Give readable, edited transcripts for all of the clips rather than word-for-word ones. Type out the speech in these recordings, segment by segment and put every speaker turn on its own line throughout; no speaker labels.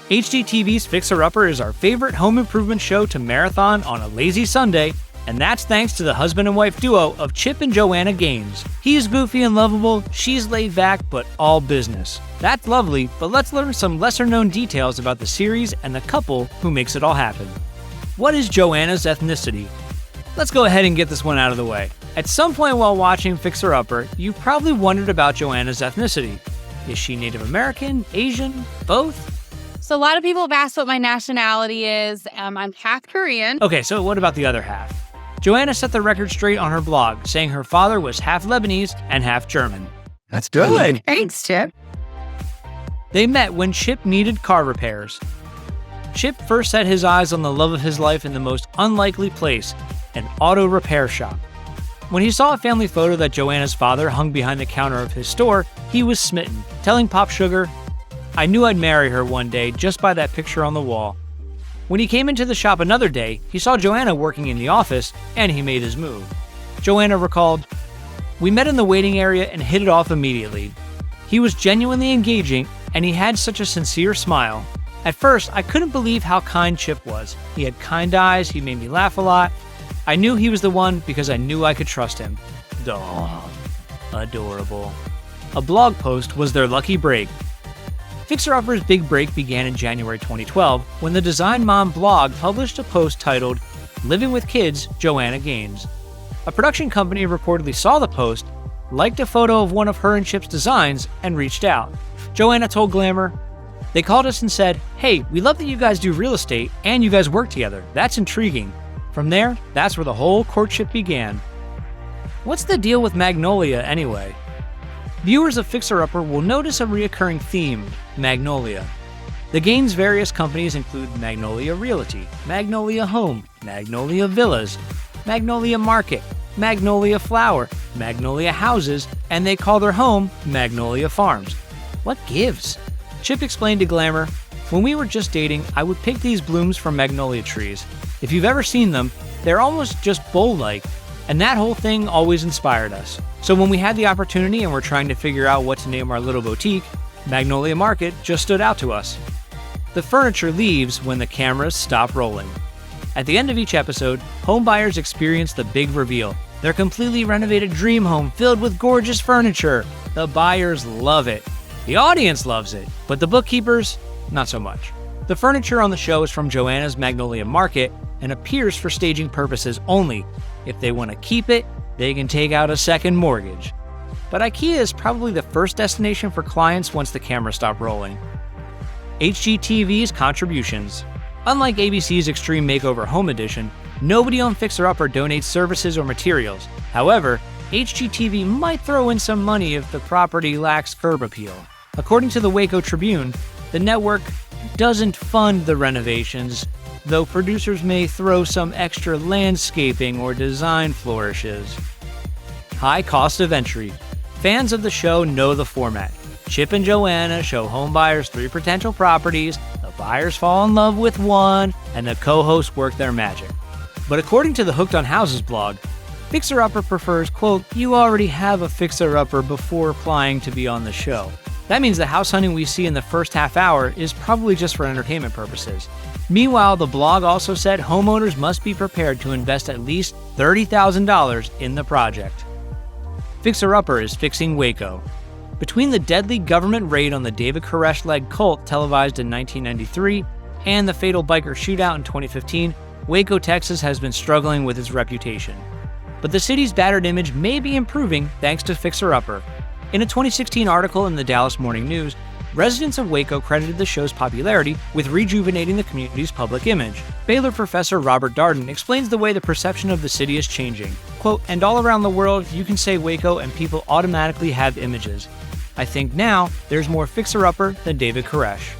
HGTV's Fixer Upper is our favorite home improvement show to marathon on a lazy Sunday, and that's thanks to the husband and wife duo of Chip and Joanna Gaines. He's goofy and lovable, she's laid back, but all business. That's lovely, but let's learn some lesser-known details about the series and the couple who makes it all happen. What is Joanna's ethnicity? Let's go ahead and get this one out of the way. At some point while watching Fixer Upper, you've probably wondered about Joanna's ethnicity. Is she Native American, Asian, both?
So a lot of people have asked what my nationality is. I'm half Korean.
Okay, so what about the other half? Joanna set the record straight on her blog, saying her father was half Lebanese and half German.
That's good.
Thanks, Chip.
They met when Chip needed car repairs. Chip first set his eyes on the love of his life in the most unlikely place, an auto repair shop. When he saw a family photo that Joanna's father hung behind the counter of his store, he was smitten, telling Pop Sugar, "I knew I'd marry her one day just by that picture on the wall." When he came into the shop another day, he saw Joanna working in the office, and he made his move. Joanna recalled, "We met in the waiting area and hit it off immediately. He was genuinely engaging, and he had such a sincere smile. At first, I couldn't believe how kind Chip was. He had kind eyes, he made me laugh a lot. I knew he was the one because I knew I could trust him." Duh. Adorable. A blog post was their lucky break. Fixer Upper's big break began in January 2012 when the Design Mom blog published a post titled, "Living with Kids, Joanna Gaines." A production company reportedly saw the post, liked a photo of one of her and Chip's designs, and reached out. Joanna told Glamour, "They called us and said, 'Hey, we love that you guys do real estate and you guys work together. That's intriguing.' From there, that's where the whole courtship began." What's the deal with Magnolia anyway? Viewers of Fixer Upper will notice a reoccurring theme, Magnolia. The Gaines' various companies include Magnolia Realty, Magnolia Home, Magnolia Villas, Magnolia Market, Magnolia Flower, Magnolia Houses, and they call their home Magnolia Farms. What gives? Chip explained to Glamour, "When we were just dating, I would pick these blooms from magnolia trees. If you've ever seen them, they're almost just bowl-like, and that whole thing always inspired us. So when we had the opportunity and were trying to figure out what to name our little boutique, Magnolia Market just stood out to us." The furniture leaves when the cameras stop rolling. At the end of each episode, home buyers experience the big reveal. Their completely renovated dream home filled with gorgeous furniture. The buyers love it. The audience loves it, but the bookkeepers, not so much. The furniture on the show is from Joanna's Magnolia Market and appears for staging purposes only. If they want to keep it, they can take out a second mortgage. But IKEA is probably the first destination for clients once the cameras stop rolling. HGTV's contributions. Unlike ABC's Extreme Makeover Home Edition, nobody on Fixer Upper donates services or materials. However, HGTV might throw in some money if the property lacks curb appeal. According to the Waco Tribune, the network doesn't fund the renovations, though producers may throw some extra landscaping or design flourishes. High cost of entry. Fans of the show know the format. Chip and Joanna show homebuyers 3 potential properties, the buyers fall in love with one, and the co-hosts work their magic. But according to the Hooked on Houses blog, Fixer Upper prefers, quote, "You already have a Fixer Upper before applying to be on the show." That means the house hunting we see in the first half hour is probably just for entertainment purposes. Meanwhile, the blog also said homeowners must be prepared to invest at least $30,000 in the project. Fixer Upper is fixing Waco. Between the deadly government raid on the David Koresh-led cult televised in 1993 and the fatal biker shootout in 2015, Waco, Texas has been struggling with its reputation. But the city's battered image may be improving thanks to Fixer Upper. In a 2016 article in the Dallas Morning News, residents of Waco credited the show's popularity with rejuvenating the community's public image. Baylor professor Robert Darden explains the way the perception of the city is changing. Quote, "And all around the world, you can say Waco and people automatically have images. I think now there's more Fixer Upper than David Koresh."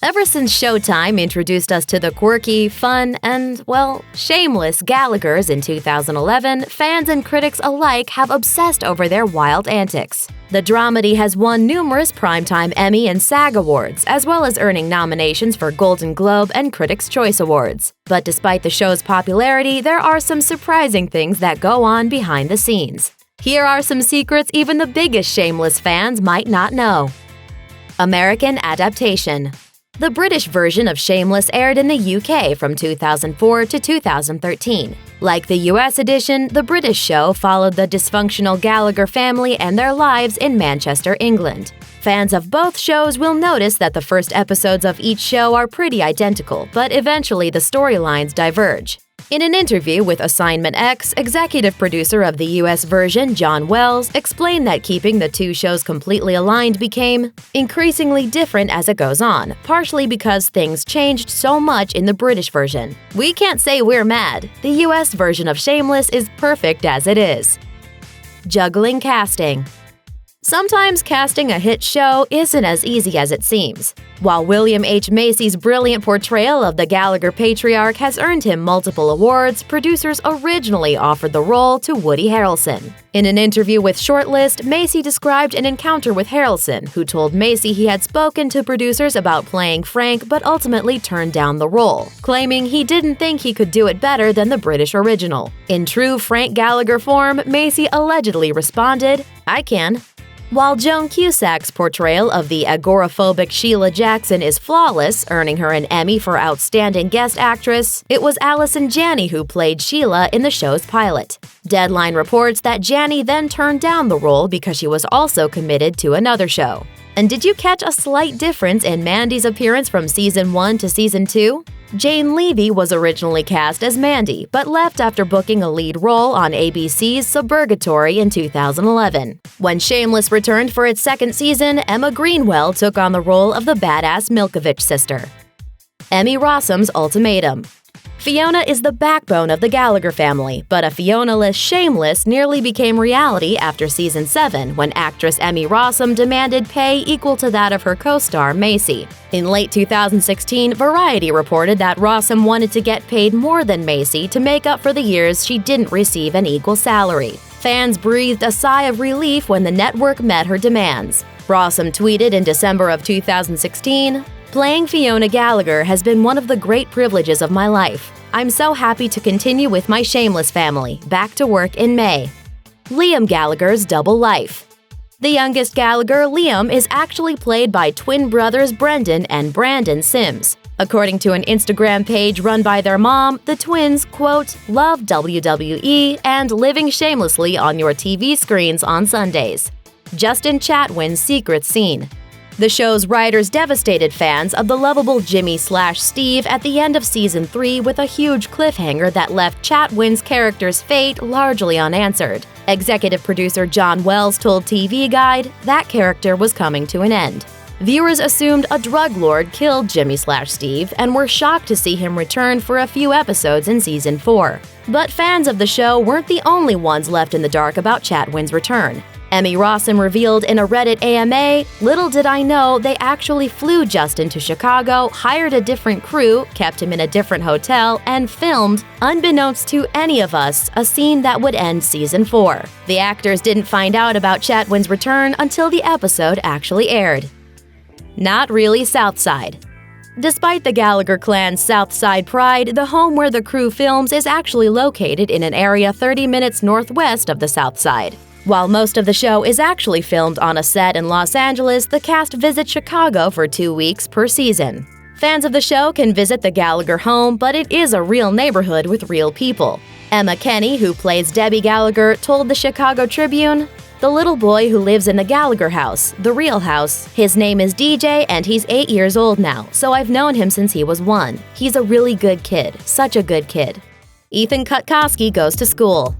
Ever since Showtime introduced us to the quirky, fun, and, well, shameless Gallaghers in 2011, fans and critics alike have obsessed over their wild antics. The dramedy has won numerous Primetime Emmy and SAG Awards, as well as earning nominations for Golden Globe and Critics' Choice Awards. But despite the show's popularity, there are some surprising things that go on behind the scenes. Here are some secrets even the biggest Shameless fans might not know. American adaptation. The British version of Shameless aired in the UK from 2004 to 2013. Like the US edition, the British show followed the dysfunctional Gallagher family and their lives in Manchester, England. Fans of both shows will notice that the first episodes of each show are pretty identical, but eventually the storylines diverge. In an interview with Assignment X, executive producer of the US version, John Wells, explained that keeping the two shows completely aligned became increasingly different as it goes on, partially because things changed so much in the British version. "We can't say we're mad. The US version of Shameless is perfect as it is." Juggling casting. Sometimes casting a hit show isn't as easy as it seems. While William H. Macy's brilliant portrayal of the Gallagher patriarch has earned him multiple awards, producers originally offered the role to Woody Harrelson. In an interview with Shortlist, Macy described an encounter with Harrelson, who told Macy he had spoken to producers about playing Frank but ultimately turned down the role, claiming he didn't think he could do it better than the British original. In true Frank Gallagher form, Macy allegedly responded, "I can." While Joan Cusack's portrayal of the agoraphobic Sheila Jackson is flawless, earning her an Emmy for Outstanding Guest Actress, it was Allison Janney who played Sheila in the show's pilot. Deadline reports that Janney then turned down the role because she was also committed to another show. And did you catch a slight difference in Mandy's appearance from Season 1 to Season 2? Jane Levy was originally cast as Mandy, but left after booking a lead role on ABC's Suburgatory in 2011. When Shameless returned for its second season, Emma Greenwell took on the role of the badass Milkovich sister. Emmy Rossum's ultimatum. Fiona is the backbone of the Gallagher family, but a Fiona-less Shameless nearly became reality after Season 7 when actress Emmy Rossum demanded pay equal to that of her co-star Macy. In late 2016, Variety reported that Rossum wanted to get paid more than Macy to make up for the years she didn't receive an equal salary. Fans breathed a sigh of relief when the network met her demands. Rossum tweeted in December of 2016, "Playing Fiona Gallagher has been one of the great privileges of my life. I'm so happy to continue with my Shameless family, back to work in May." Liam Gallagher's double life. The youngest Gallagher, Liam, is actually played by twin brothers Brendan and Brandon Sims. According to an Instagram page run by their mom, the twins, quote, "love WWE and living shamelessly on your TV screens on Sundays." Justin Chatwin's secret scene. The show's writers devastated fans of the lovable Jimmy/Steve at the end of Season 3 with a huge cliffhanger that left Chatwin's character's fate largely unanswered. Executive producer John Wells told TV Guide that character was coming to an end. Viewers assumed a drug lord killed Jimmy/Steve and were shocked to see him return for a few episodes in Season 4. But fans of the show weren't the only ones left in the dark about Chatwin's return. Emmy Rossum revealed in a Reddit AMA, "Little did I know they actually flew Justin to Chicago, hired a different crew, kept him in a different hotel, and filmed, unbeknownst to any of us, a scene that would end Season 4. The actors didn't find out about Chatwin's return until the episode actually aired. Not really Southside. Despite the Gallagher clan's Southside pride, the home where the crew films is actually located in an area 30 minutes northwest of the Southside. While most of the show is actually filmed on a set in Los Angeles, the cast visits Chicago for 2 weeks per season. Fans of the show can visit the Gallagher home, but it is a real neighborhood with real people. Emma Kenny, who plays Debbie Gallagher, told the Chicago Tribune, "The little boy who lives in the Gallagher house, the real house, his name is DJ and he's 8 years old now, so I've known him since he was 1. He's a really good kid, such a good kid." Ethan Kutkoski goes to school.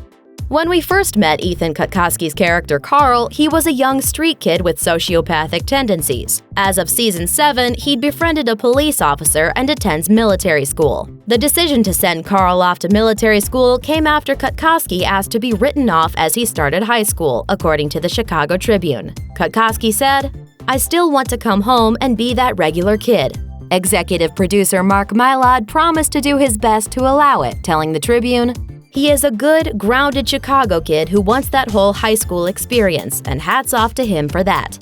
When we first met Ethan Kutkoski's character Carl, he was a young street kid with sociopathic tendencies. As of Season 7, he'd befriended a police officer and attends military school. The decision to send Carl off to military school came after Kutkoski asked to be written off as he started high school, according to the Chicago Tribune. Kutkoski said, "I still want to come home and be that regular kid." Executive producer Mark Mylod promised to do his best to allow it, telling the Tribune, "He is a good, grounded Chicago kid who wants that whole high school experience, and hats off to him for that."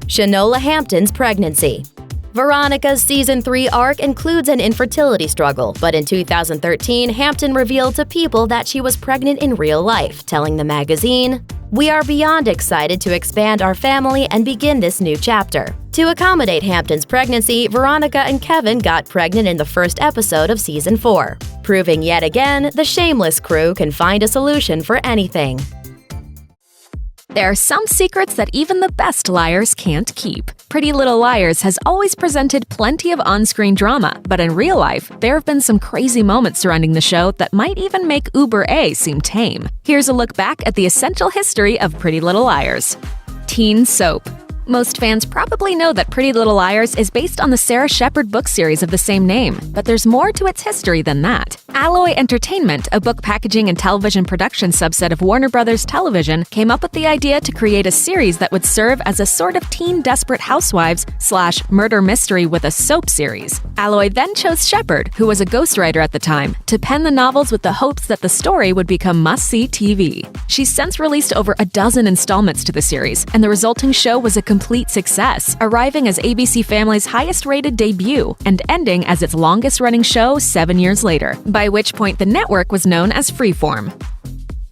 Shanola Hampton's pregnancy. Veronica's Season 3 arc includes an infertility struggle, but in 2013, Hampton revealed to People that she was pregnant in real life, telling the magazine, We are beyond excited to expand our family and begin this new chapter. To accommodate Hampton's pregnancy, Veronica and Kevin got pregnant in the first episode of Season 4, proving yet again the Shameless crew can find a solution for anything.
There are some secrets that even the best liars can't keep. Pretty Little Liars has always presented plenty of on-screen drama, but in real life, there have been some crazy moments surrounding the show that might even make Uber A seem tame. Here's a look back at the essential history of Pretty Little Liars. Teen soap. Most fans probably know that Pretty Little Liars is based on the Sarah Shepard book series of the same name, but there's more to its history than that. Alloy Entertainment, a book packaging and television production subset of Warner Brothers Television, came up with the idea to create a series that would serve as a sort of teen Desperate Housewives / murder mystery with a soap series. Alloy then chose Shepard, who was a ghostwriter at the time, to pen the novels with the hopes that the story would become must-see TV. She's since released over a dozen installments to the series, and the resulting show was a complete success, arriving as ABC Family's highest-rated debut and ending as its longest-running show 7 years later, by which point the network was known as Freeform.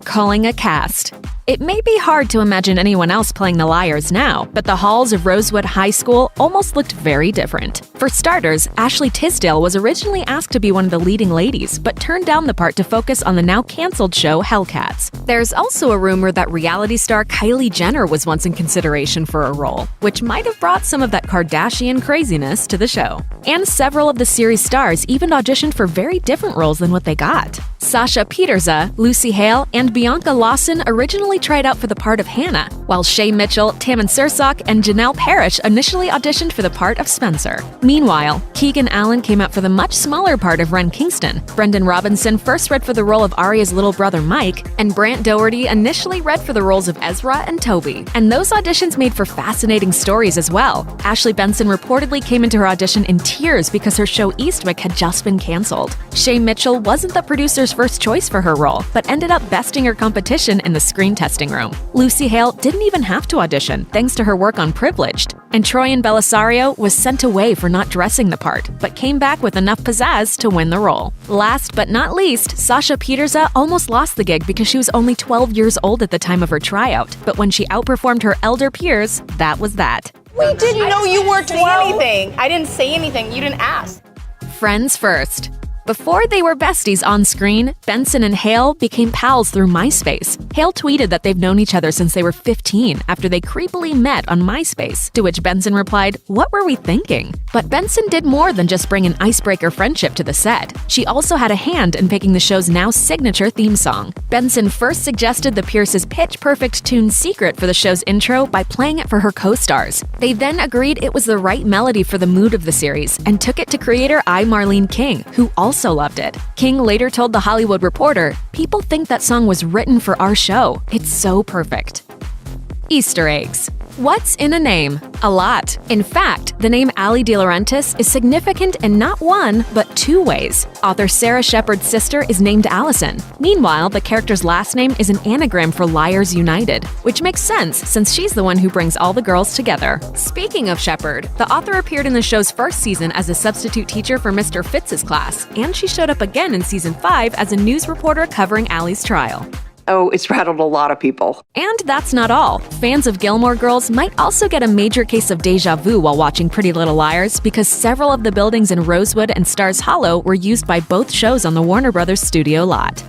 Calling a cast. It may be hard to imagine anyone else playing the Liars now, but the halls of Rosewood High School almost looked very different. For starters, Ashley Tisdale was originally asked to be one of the leading ladies, but turned down the part to focus on the now-canceled show Hellcats. There's also a rumor that reality star Kylie Jenner was once in consideration for a role, which might have brought some of that Kardashian craziness to the show. And several of the series stars even auditioned for very different roles than what they got. Sasha Peterza, Lucy Hale, and Bianca Lawson originally tried out for the part of Hannah, while Shay Mitchell, Tammin Sursok, and Janelle Parrish initially auditioned for the part of Spencer. Meanwhile, Keegan Allen came out for the much smaller part of Ren Kingston. Brendan Robinson first read for the role of Arya's little brother Mike, and Brant Doherty initially read for the roles of Ezra and Toby. And those auditions made for fascinating stories as well. Ashley Benson reportedly came into her audition in tears because her show Eastwick had just been canceled. Shay Mitchell wasn't the producer's first choice for her role, but ended up besting her competition in the screen testing room. Lucy Hale didn't even have to audition, thanks to her work on Privileged. And Troyan Bellisario was sent away for not dressing the part, but came back with enough pizzazz to win the role. Last but not least, Sasha Peterza almost lost the gig because she was only 12 years old at the time of her tryout, but when she outperformed her elder peers, that was that.
We didn't know you were 12. I didn't say anything. You didn't ask.
Friends first. Before they were besties on screen, Benson and Hale became pals through MySpace. Hale tweeted that they've known each other since they were 15 after they creepily met on MySpace, to which Benson replied, "What were we thinking?" But Benson did more than just bring an icebreaker friendship to the set. She also had a hand in picking the show's now signature theme song. Benson first suggested the Pierce's pitch-perfect tune Secret for the show's intro by playing it for her co-stars. They then agreed it was the right melody for the mood of the series and took it to creator Marlene King, who also loved it. King later told The Hollywood Reporter, "People think that song was written for our show. It's so perfect." Easter eggs. What's in a name? A lot. In fact, the name Ali De Laurentiis is significant in not one, but two ways. Author Sarah Shepard's sister is named Allison. Meanwhile, the character's last name is an anagram for Liars United, which makes sense since she's the one who brings all the girls together. Speaking of Shepard, the author appeared in the show's first season as a substitute teacher for Mr. Fitz's class, and she showed up again in season 5 as a news reporter covering Allie's trial.
Oh, it's rattled a lot of people.
And that's not all. Fans of Gilmore Girls might also get a major case of deja vu while watching Pretty Little Liars because several of the buildings in Rosewood and Stars Hollow were used by both shows on the Warner Brothers studio lot.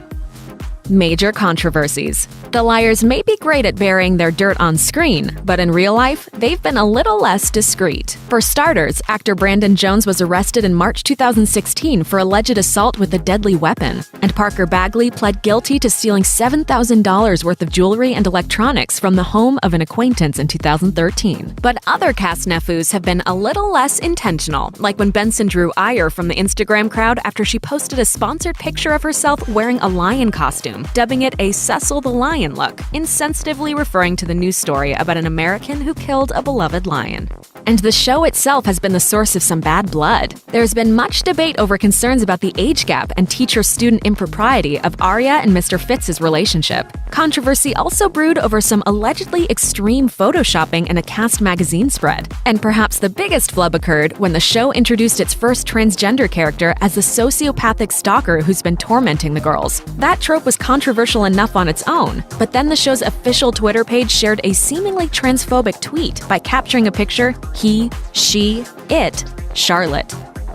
Major controversies. The Liars may be great at burying their dirt on screen, but in real life, they've been a little less discreet. For starters, actor Brandon Jones was arrested in March 2016 for alleged assault with a deadly weapon, and Parker Bagley pled guilty to stealing $7,000 worth of jewelry and electronics from the home of an acquaintance in 2013. But other cast snafus have been a little less intentional, like when Benson drew ire from the Instagram crowd after she posted a sponsored picture of herself wearing a lion costume, dubbing it a Cecil the Lion look, insensitively referring to the news story about an American who killed a beloved lion. And the show itself has been the source of some bad blood. There's been much debate over concerns about the age gap and teacher-student impropriety of Arya and Mr. Fitz's relationship. Controversy also brewed over some allegedly extreme photoshopping in a Cast magazine spread. And perhaps the biggest flub occurred when the show introduced its first transgender character as the sociopathic stalker who's been tormenting the girls. That trope was controversial enough on its own, but then the show's official Twitter page shared a seemingly transphobic tweet by capturing a picture, he, she, it, Charlotte.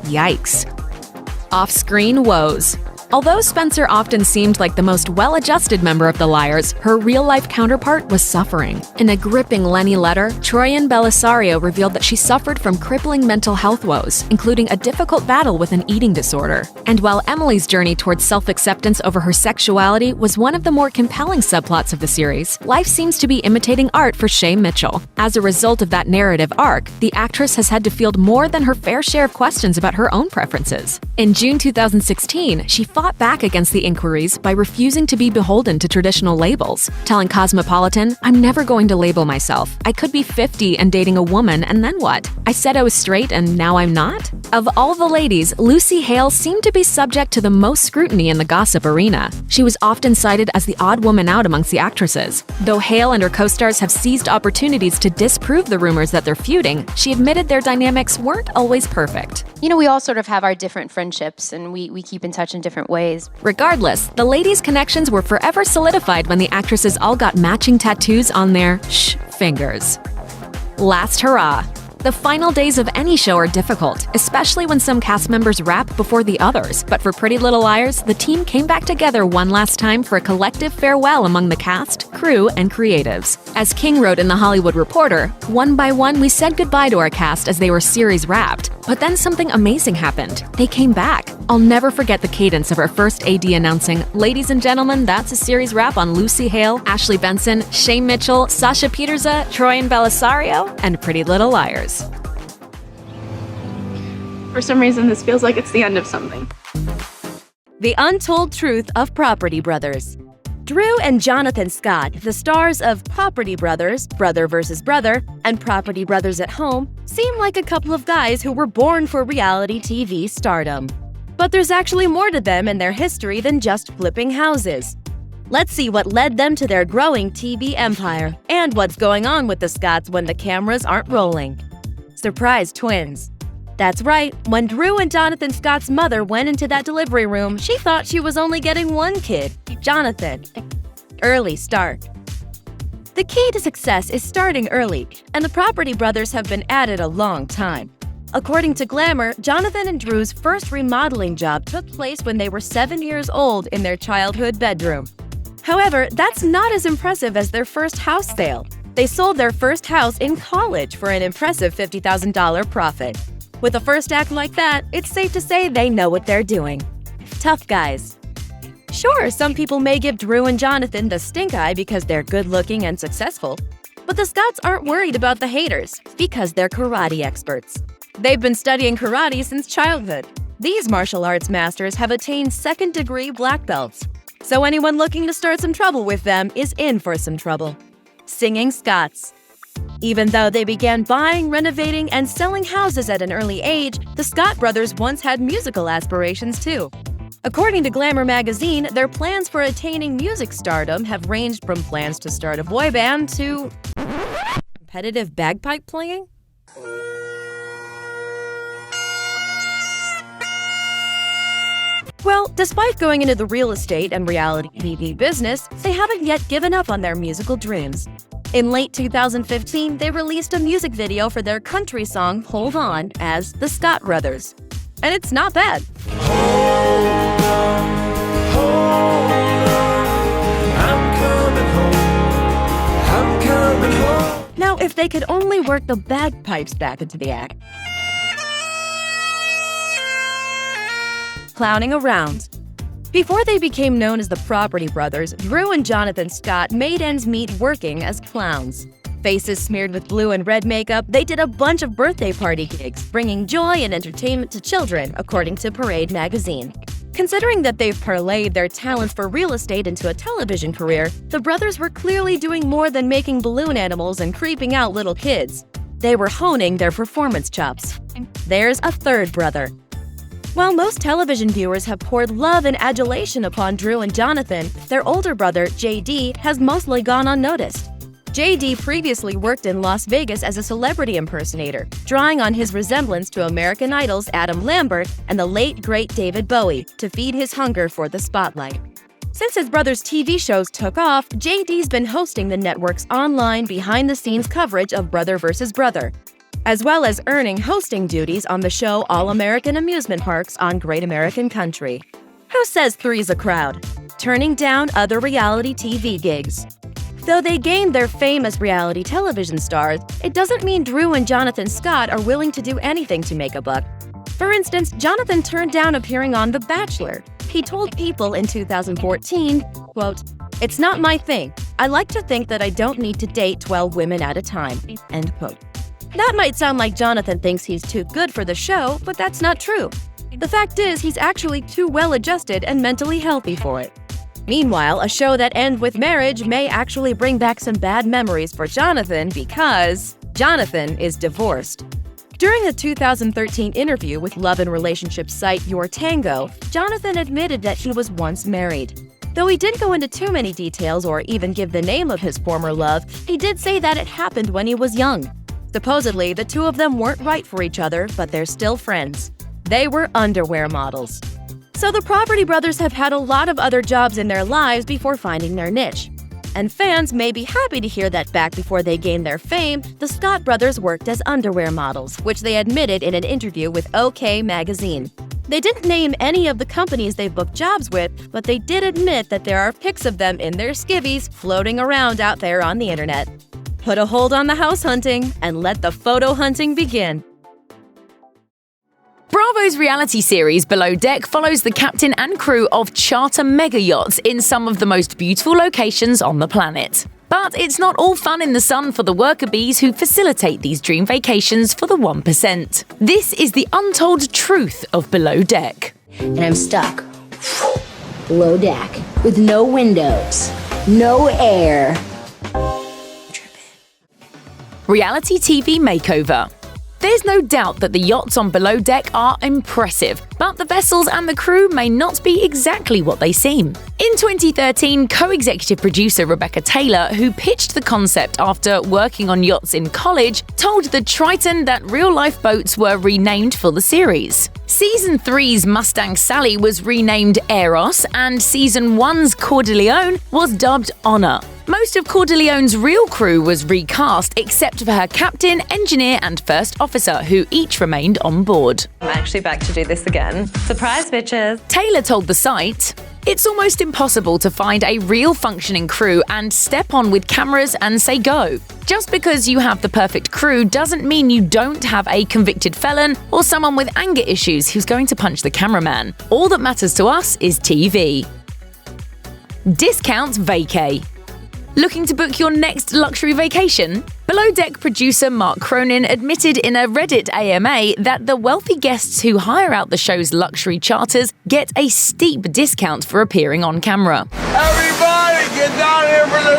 Yikes. Off-screen woes. Although Spencer often seemed like the most well-adjusted member of the Liars, her real-life counterpart was suffering. In a gripping Lenny letter, Troyan Belisario revealed that she suffered from crippling mental health woes, including a difficult battle with an eating disorder. And while Emily's journey towards self-acceptance over her sexuality was one of the more compelling subplots of the series, life seems to be imitating art for Shay Mitchell. As a result of that narrative arc, the actress has had to field more than her fair share of questions about her own preferences. In June 2016, she fought back against the inquiries by refusing to be beholden to traditional labels, telling Cosmopolitan, "I'm never going to label myself. I could be 50 and dating a woman, and then what? I said I was straight and now I'm not?" Of all the ladies, Lucy Hale seemed to be subject to the most scrutiny in the gossip arena. She was often cited as the odd woman out amongst the actresses. Though Hale and her co-stars have seized opportunities to disprove the rumors that they're feuding, she admitted their dynamics weren't always perfect.
You know, we all sort of have our different friendships, and we keep in touch in different ways.
Regardless, the ladies' connections were forever solidified when the actresses all got matching tattoos on their fingers. Last hurrah. The final days of any show are difficult, especially when some cast members wrap before the others. But for Pretty Little Liars, the team came back together one last time for a collective farewell among the cast, crew, and creatives. As King wrote in The Hollywood Reporter, "One by one, we said goodbye to our cast as they were series wrapped. But then something amazing happened. They came back. I'll never forget the cadence of our first AD announcing, 'Ladies and gentlemen, that's a series wrap on Lucy Hale, Ashley Benson, Shay Mitchell, Sasha Peterza, Troyan Belisario, and Pretty Little Liars.'"
For some reason, this feels like it's the end of something.
The untold truth of Property Brothers. Drew and Jonathan Scott, the stars of Property Brothers, Brother vs. Brother, and Property Brothers at Home, seem like a couple of guys who were born for reality TV stardom. But there's actually more to them and their history than just flipping houses. Let's see what led them to their growing TV empire, and what's going on with the Scotts when the cameras aren't rolling. Surprise twins. That's right, when Drew and Jonathan Scott's mother went into that delivery room, she thought she was only getting one kid, Jonathan. Early start. The key to success is starting early, and the Property Brothers have been at it a long time. According to Glamour, Jonathan and Drew's first remodeling job took place when they were 7 years old in their childhood bedroom. However, that's not as impressive as their first house sale. They sold their first house in college for an impressive $50,000 profit. With a first act like that, it's safe to say they know what they're doing. Tough guys. Sure, some people may give Drew and Jonathan the stink eye because they're good-looking and successful, but the Scotts aren't worried about the haters because they're karate experts. They've been studying karate since childhood. These martial arts masters have attained second-degree black belts, so anyone looking to start some trouble with them is in for some trouble. Singing Scotts. Even though they began buying, renovating, and selling houses at an early age, the Scott brothers once had musical aspirations too. According to Glamour magazine, their plans for attaining music stardom have ranged from plans to start a boy band to competitive bagpipe playing? Well, despite going into the real estate and reality TV business, they haven't yet given up on their musical dreams. In late 2015, they released a music video for their country song Hold On as the Scott Brothers. And it's not bad.
Hold on, I'm coming home, I'm coming home.
Now, if they could only work the bagpipes back into the act. Clowning around. Before they became known as the Property Brothers, Drew and Jonathan Scott made ends meet working as clowns. Faces smeared with blue and red makeup, they did a bunch of birthday party gigs, bringing joy and entertainment to children, according to Parade magazine. Considering that they've parlayed their talents for real estate into a television career, the brothers were clearly doing more than making balloon animals and creeping out little kids. They were honing their performance chops. There's a third brother. While most television viewers have poured love and adulation upon Drew and Jonathan, their older brother, JD, has mostly gone unnoticed. JD previously worked in Las Vegas as a celebrity impersonator, drawing on his resemblance to American Idol's Adam Lambert and the late, great David Bowie to feed his hunger for the spotlight. Since his brother's TV shows took off, JD's been hosting the network's online behind-the-scenes coverage of Brother vs. Brother, as well as earning hosting duties on the show All-American Amusement Parks on Great American Country. Who says three's a crowd? Turning down other reality TV gigs. Though they gained their fame as reality television stars, it doesn't mean Drew and Jonathan Scott are willing to do anything to make a buck. For instance, Jonathan turned down appearing on The Bachelor. He told People in 2014, quote, "It's not my thing. I like to think that I don't need to date 12 women at a time," end quote. That might sound like Jonathan thinks he's too good for the show, but that's not true. The fact is, he's actually too well-adjusted and mentally healthy for it. Meanwhile, a show that ends with marriage may actually bring back some bad memories for Jonathan because Jonathan is divorced. During a 2013 interview with love and relationship site Your Tango, Jonathan admitted that he was once married. Though he didn't go into too many details or even give the name of his former love, he did say that it happened when he was young. Supposedly, the two of them weren't right for each other, but they're still friends. They were underwear models. So the Property Brothers have had a lot of other jobs in their lives before finding their niche. And fans may be happy to hear that back before they gained their fame, the Scott brothers worked as underwear models, which they admitted in an interview with OK Magazine. They didn't name any of the companies they booked jobs with, but they did admit that there are pics of them in their skivvies floating around out there on the internet. Put a hold on the house hunting and let the photo hunting begin.
Bravo's reality series Below Deck follows the captain and crew of charter mega yachts in some of the most beautiful locations on the planet. But it's not all fun in the sun for the worker bees who facilitate these dream vacations for the 1%. This is the untold truth of Below Deck.
And I'm stuck below deck with no windows, no air.
Reality TV makeover. There's no doubt that the yachts on Below Deck are impressive, but the vessels and the crew may not be exactly what they seem. In 2013, co-executive producer Rebecca Taylor, who pitched the concept after working on yachts in college, told the Triton that real-life boats were renamed for the series. Season 3's Mustang Sally was renamed Eros, and Season 1's Coeur de Leon was dubbed Honor. Most of Coeur de Leon's real crew was recast, except for her captain, engineer, and first officer, who each remained on board.
I'm actually back to do this again. Surprise, bitches!
Taylor told the site, "It's almost impossible to find a real functioning crew and step on with cameras and say go. Just because you have the perfect crew doesn't mean you don't have a convicted felon or someone with anger issues who's going to punch the cameraman. All that matters to us is TV." Discount vacay. Looking to book your next luxury vacation? Below Deck producer Mark Cronin admitted in a Reddit AMA that the wealthy guests who hire out the show's luxury charters get a steep discount for appearing on camera.
Everybody get down here for the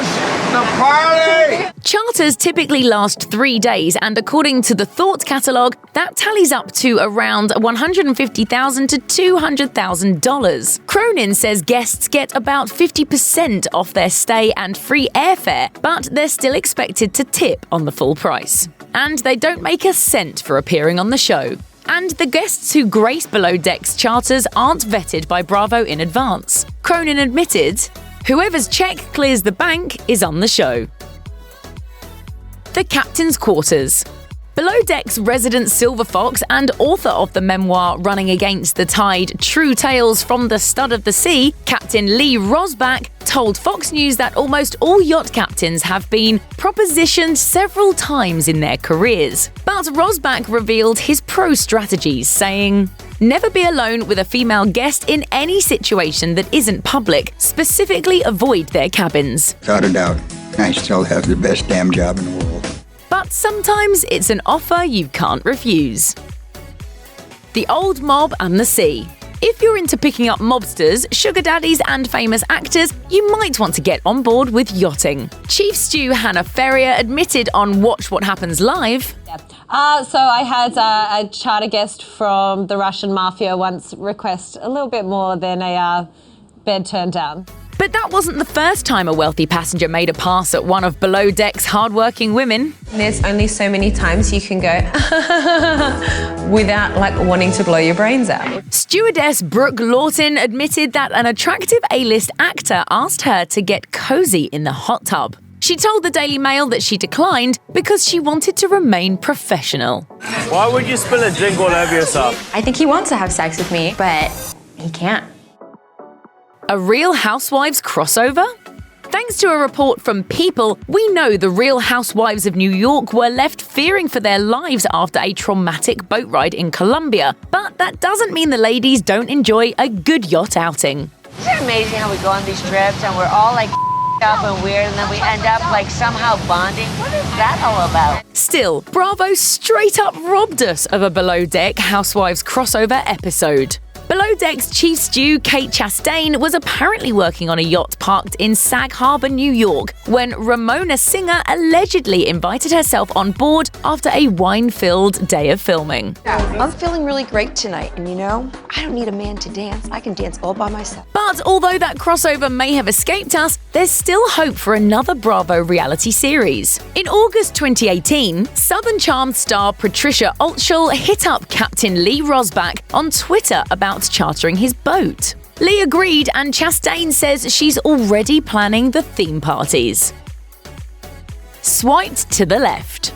party!
Charters typically last 3 days, and according to the Thought catalogue, that tallies up to around $150,000 to $200,000. Cronin says guests get about 50% off their stay and free airfare, but they're still expected to tip on the full price. And they don't make a cent for appearing on the show. And the guests who grace Below Deck's charters aren't vetted by Bravo in advance. Cronin admitted, "Whoever's check clears the bank is on the show." The Captain's Quarters. Below Deck's resident silver fox and author of the memoir Running Against the Tide, True Tales from the Stud of the Sea, Captain Lee Rosbach, told Fox News that almost all yacht captains have been propositioned several times in their careers. But Rosbach revealed his pro strategies, saying, "Never be alone with a female guest in any situation that isn't public. Specifically avoid their cabins."
Without a doubt, I still have the best damn job in the world.
But sometimes it's an offer you can't refuse. The Old Mob and the Sea. If you're into picking up mobsters, sugar daddies, and famous actors, you might want to get on board with yachting. Chief Stew Hannah Ferrier admitted on Watch What Happens Live.
So I had a charter guest from the Russian mafia once request a little bit more than a bed turned down.
But that wasn't the first time a wealthy passenger made a pass at one of Below Deck's hardworking women.
There's only so many times you can go without wanting to blow your brains out.
Stewardess Brooke Lawton admitted that an attractive A-list actor asked her to get cozy in the hot tub. She told the Daily Mail that she declined because she wanted to remain professional.
Why would you spill a drink all over yourself?
I think he wants to have sex with me, but he can't.
A Real Housewives crossover? Thanks to a report from People, we know the Real Housewives of New York were left fearing for their lives after a traumatic boat ride in Colombia. But that doesn't mean the ladies don't enjoy a good yacht outing.
Isn't it amazing how we go on these trips and we're all up and weird and then we end up somehow bonding? What is that all about?
Still, Bravo straight up robbed us of a Below Deck Housewives crossover episode. Below Deck's chief stew, Kate Chastain, was apparently working on a yacht parked in Sag Harbor, New York, when Ramona Singer allegedly invited herself on board after a wine-filled day of filming.
I'm feeling really great tonight, and I don't need a man to dance. I can dance all by myself.
But although that crossover may have escaped us, there's still hope for another Bravo reality series. In August 2018, Southern Charm star Patricia Altschul hit up Captain Lee Rosbach on Twitter about chartering his boat. Lee agreed, and Chastain says she's already planning the theme parties. Swiped to the left.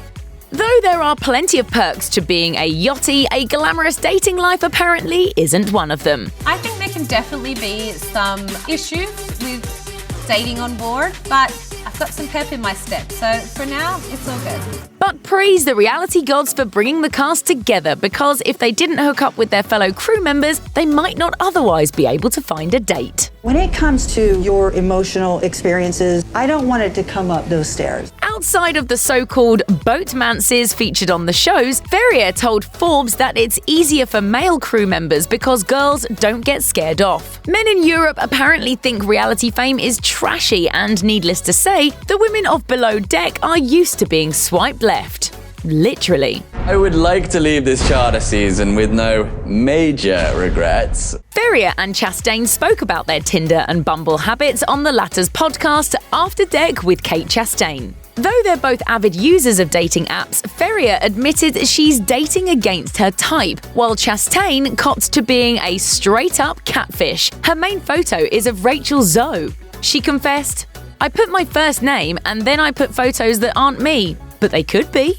Though there are plenty of perks to being a yachty, a glamorous dating life apparently isn't one of them.
I think there can definitely be some issues with dating on board, but I've got some pep in my step, so for now, it's all good.
But praise the reality gods for bringing the cast together, because if they didn't hook up with their fellow crew members, they might not otherwise be able to find a date.
When it comes to your emotional experiences, I don't want it to come up those stairs.
Outside of the so-called boatmances featured on the shows, Ferrier told Forbes that it's easier for male crew members because girls don't get scared off. Men in Europe apparently think reality fame is trashy, and needless to say, the women of Below Deck are used to being swiped left. Literally.
I would like to leave this charter season with no major regrets.
Ferrier and Chastain spoke about their Tinder and Bumble habits on the latter's podcast After Deck with Kate Chastain. Though they're both avid users of dating apps, Ferrier admitted she's dating against her type, while Chastain copped to being a straight-up catfish. Her main photo is of Rachel Zoe. She confessed, "I put my first name and then I put photos that aren't me, but they could be."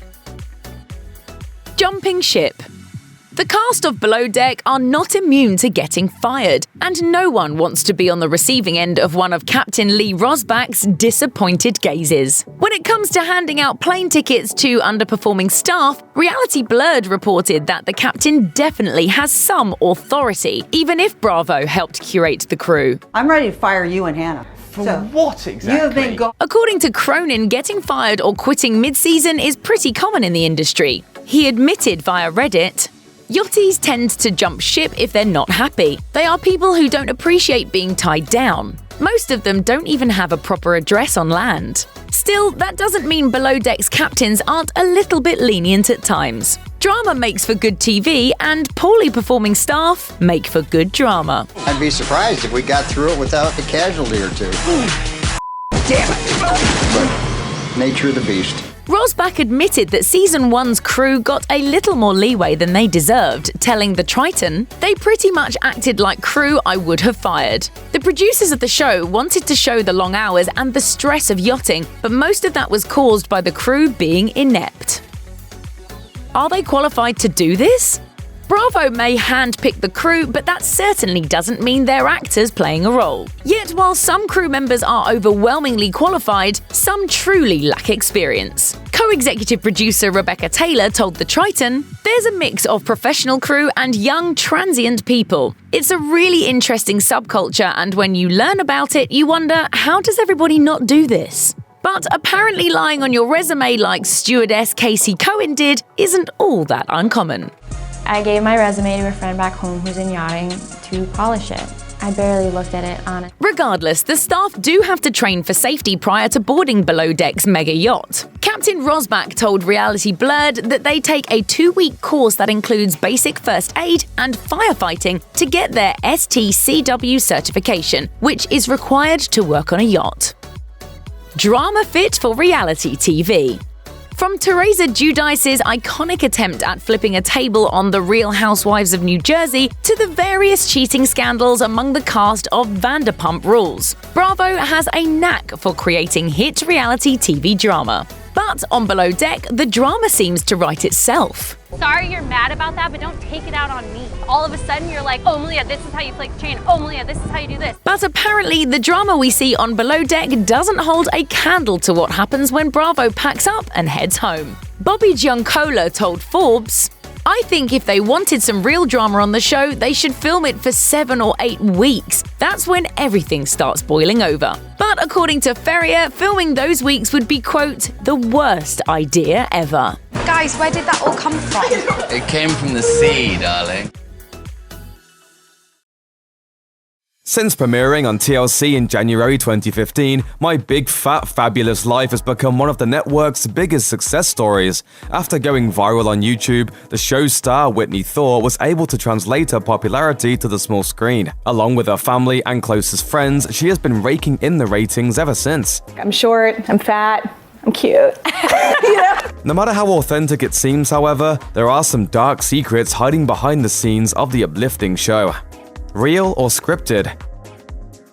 Jumping ship. The cast of Below Deck are not immune to getting fired, and no one wants to be on the receiving end of one of Captain Lee Rosbach's disappointed gazes. When it comes to handing out plane tickets to underperforming staff, Reality Blurred reported that the captain definitely has some authority, even if Bravo helped curate the crew.
I'm ready to fire you and Hannah.
For what exactly?
You have been
According to Cronin, getting fired or quitting mid-season is pretty common in the industry. He admitted via Reddit, "Yachties tend to jump ship if they're not happy. They are people who don't appreciate being tied down. Most of them don't even have a proper address on land." Still, that doesn't mean Below Deck's captains aren't a little bit lenient at times. Drama makes for good TV, and poorly performing staff make for good drama.
I'd be surprised if we got through it without a casualty or two. Damn it! But nature of the beast.
Rosbach admitted that Season 1's crew got a little more leeway than they deserved, telling the Triton, "They pretty much acted like crew I would have fired." The producers of the show wanted to show the long hours and the stress of yachting, but most of that was caused by the crew being inept. Are they qualified to do this? Bravo may handpick the crew, but that certainly doesn't mean they're actors playing a role. Yet while some crew members are overwhelmingly qualified, some truly lack experience. Co-executive producer Rebecca Taylor told The Triton, "There's a mix of professional crew and young, transient people. It's a really interesting subculture, and when you learn about it, you wonder, how does everybody not do this?" But apparently lying on your resume like stewardess Casey Cohen did isn't all that uncommon.
I gave my resume to a friend back home who's in yachting to polish it. I barely looked at it, honestly.
Regardless, the staff do have to train for safety prior to boarding Below Deck's mega yacht. Captain Rosbach told Reality Blurred that they take a 2-week course that includes basic first aid and firefighting to get their STCW certification, which is required to work on a yacht. Drama fit for reality TV. From Teresa Giudice's iconic attempt at flipping a table on The Real Housewives of New Jersey to the various cheating scandals among the cast of Vanderpump Rules, Bravo has a knack for creating hit reality TV drama. But on Below Deck, the drama seems to write itself.
Sorry you're mad about that, but don't take it out on me. All of a sudden you're like, oh Malia, this is how you flick the chain. Oh Malia, this is how you do this.
But apparently the drama we see on Below Deck doesn't hold a candle to what happens when Bravo packs up and heads home. Bobby Giancola told Forbes, "I think if they wanted some real drama on the show, they should film it for 7 or 8 weeks. That's when everything starts boiling over." But according to Ferrier, filming those weeks would be, quote, "the worst idea ever."
Guys, where did that all come from?
It came from the sea, darling.
Since premiering on TLC in January 2015, My Big Fat Fabulous Life has become one of the network's biggest success stories. After going viral on YouTube, the show's star Whitney Thor was able to translate her popularity to the small screen. Along with her family and closest friends, she has been raking in the ratings ever since.
I'm short, I'm fat, I'm cute.
No matter how authentic it seems, however, there are some dark secrets hiding behind the scenes of the uplifting show. Real or scripted?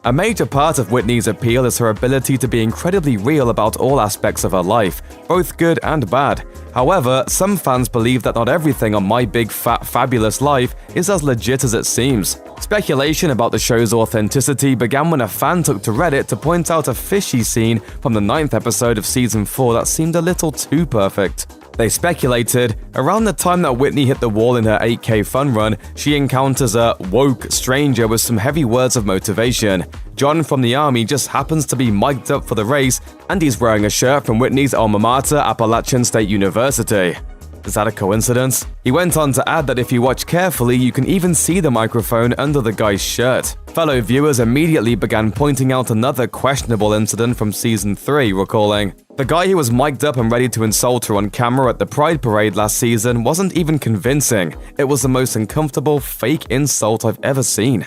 A major part of Whitney's appeal is her ability to be incredibly real about all aspects of her life, both good and bad. However, some fans believe that not everything on My Big Fat Fabulous Life is as legit as it seems. Speculation about the show's authenticity began when a fan took to Reddit to point out a fishy scene from the 9th episode of Season 4 that seemed a little too perfect. They speculated, around the time that Whitney hit the wall in her 8K fun run, she encounters a woke stranger with some heavy words of motivation. John from the army just happens to be mic'd up for the race, and he's wearing a shirt from Whitney's alma mater, Appalachian State University. Is that a coincidence? He went on to add that if you watch carefully, you can even see the microphone under the guy's shirt. Fellow viewers immediately began pointing out another questionable incident from Season 3, recalling, "The guy who was mic'd up and ready to insult her on camera at the Pride Parade last season wasn't even convincing. It was the most uncomfortable, fake insult I've ever seen."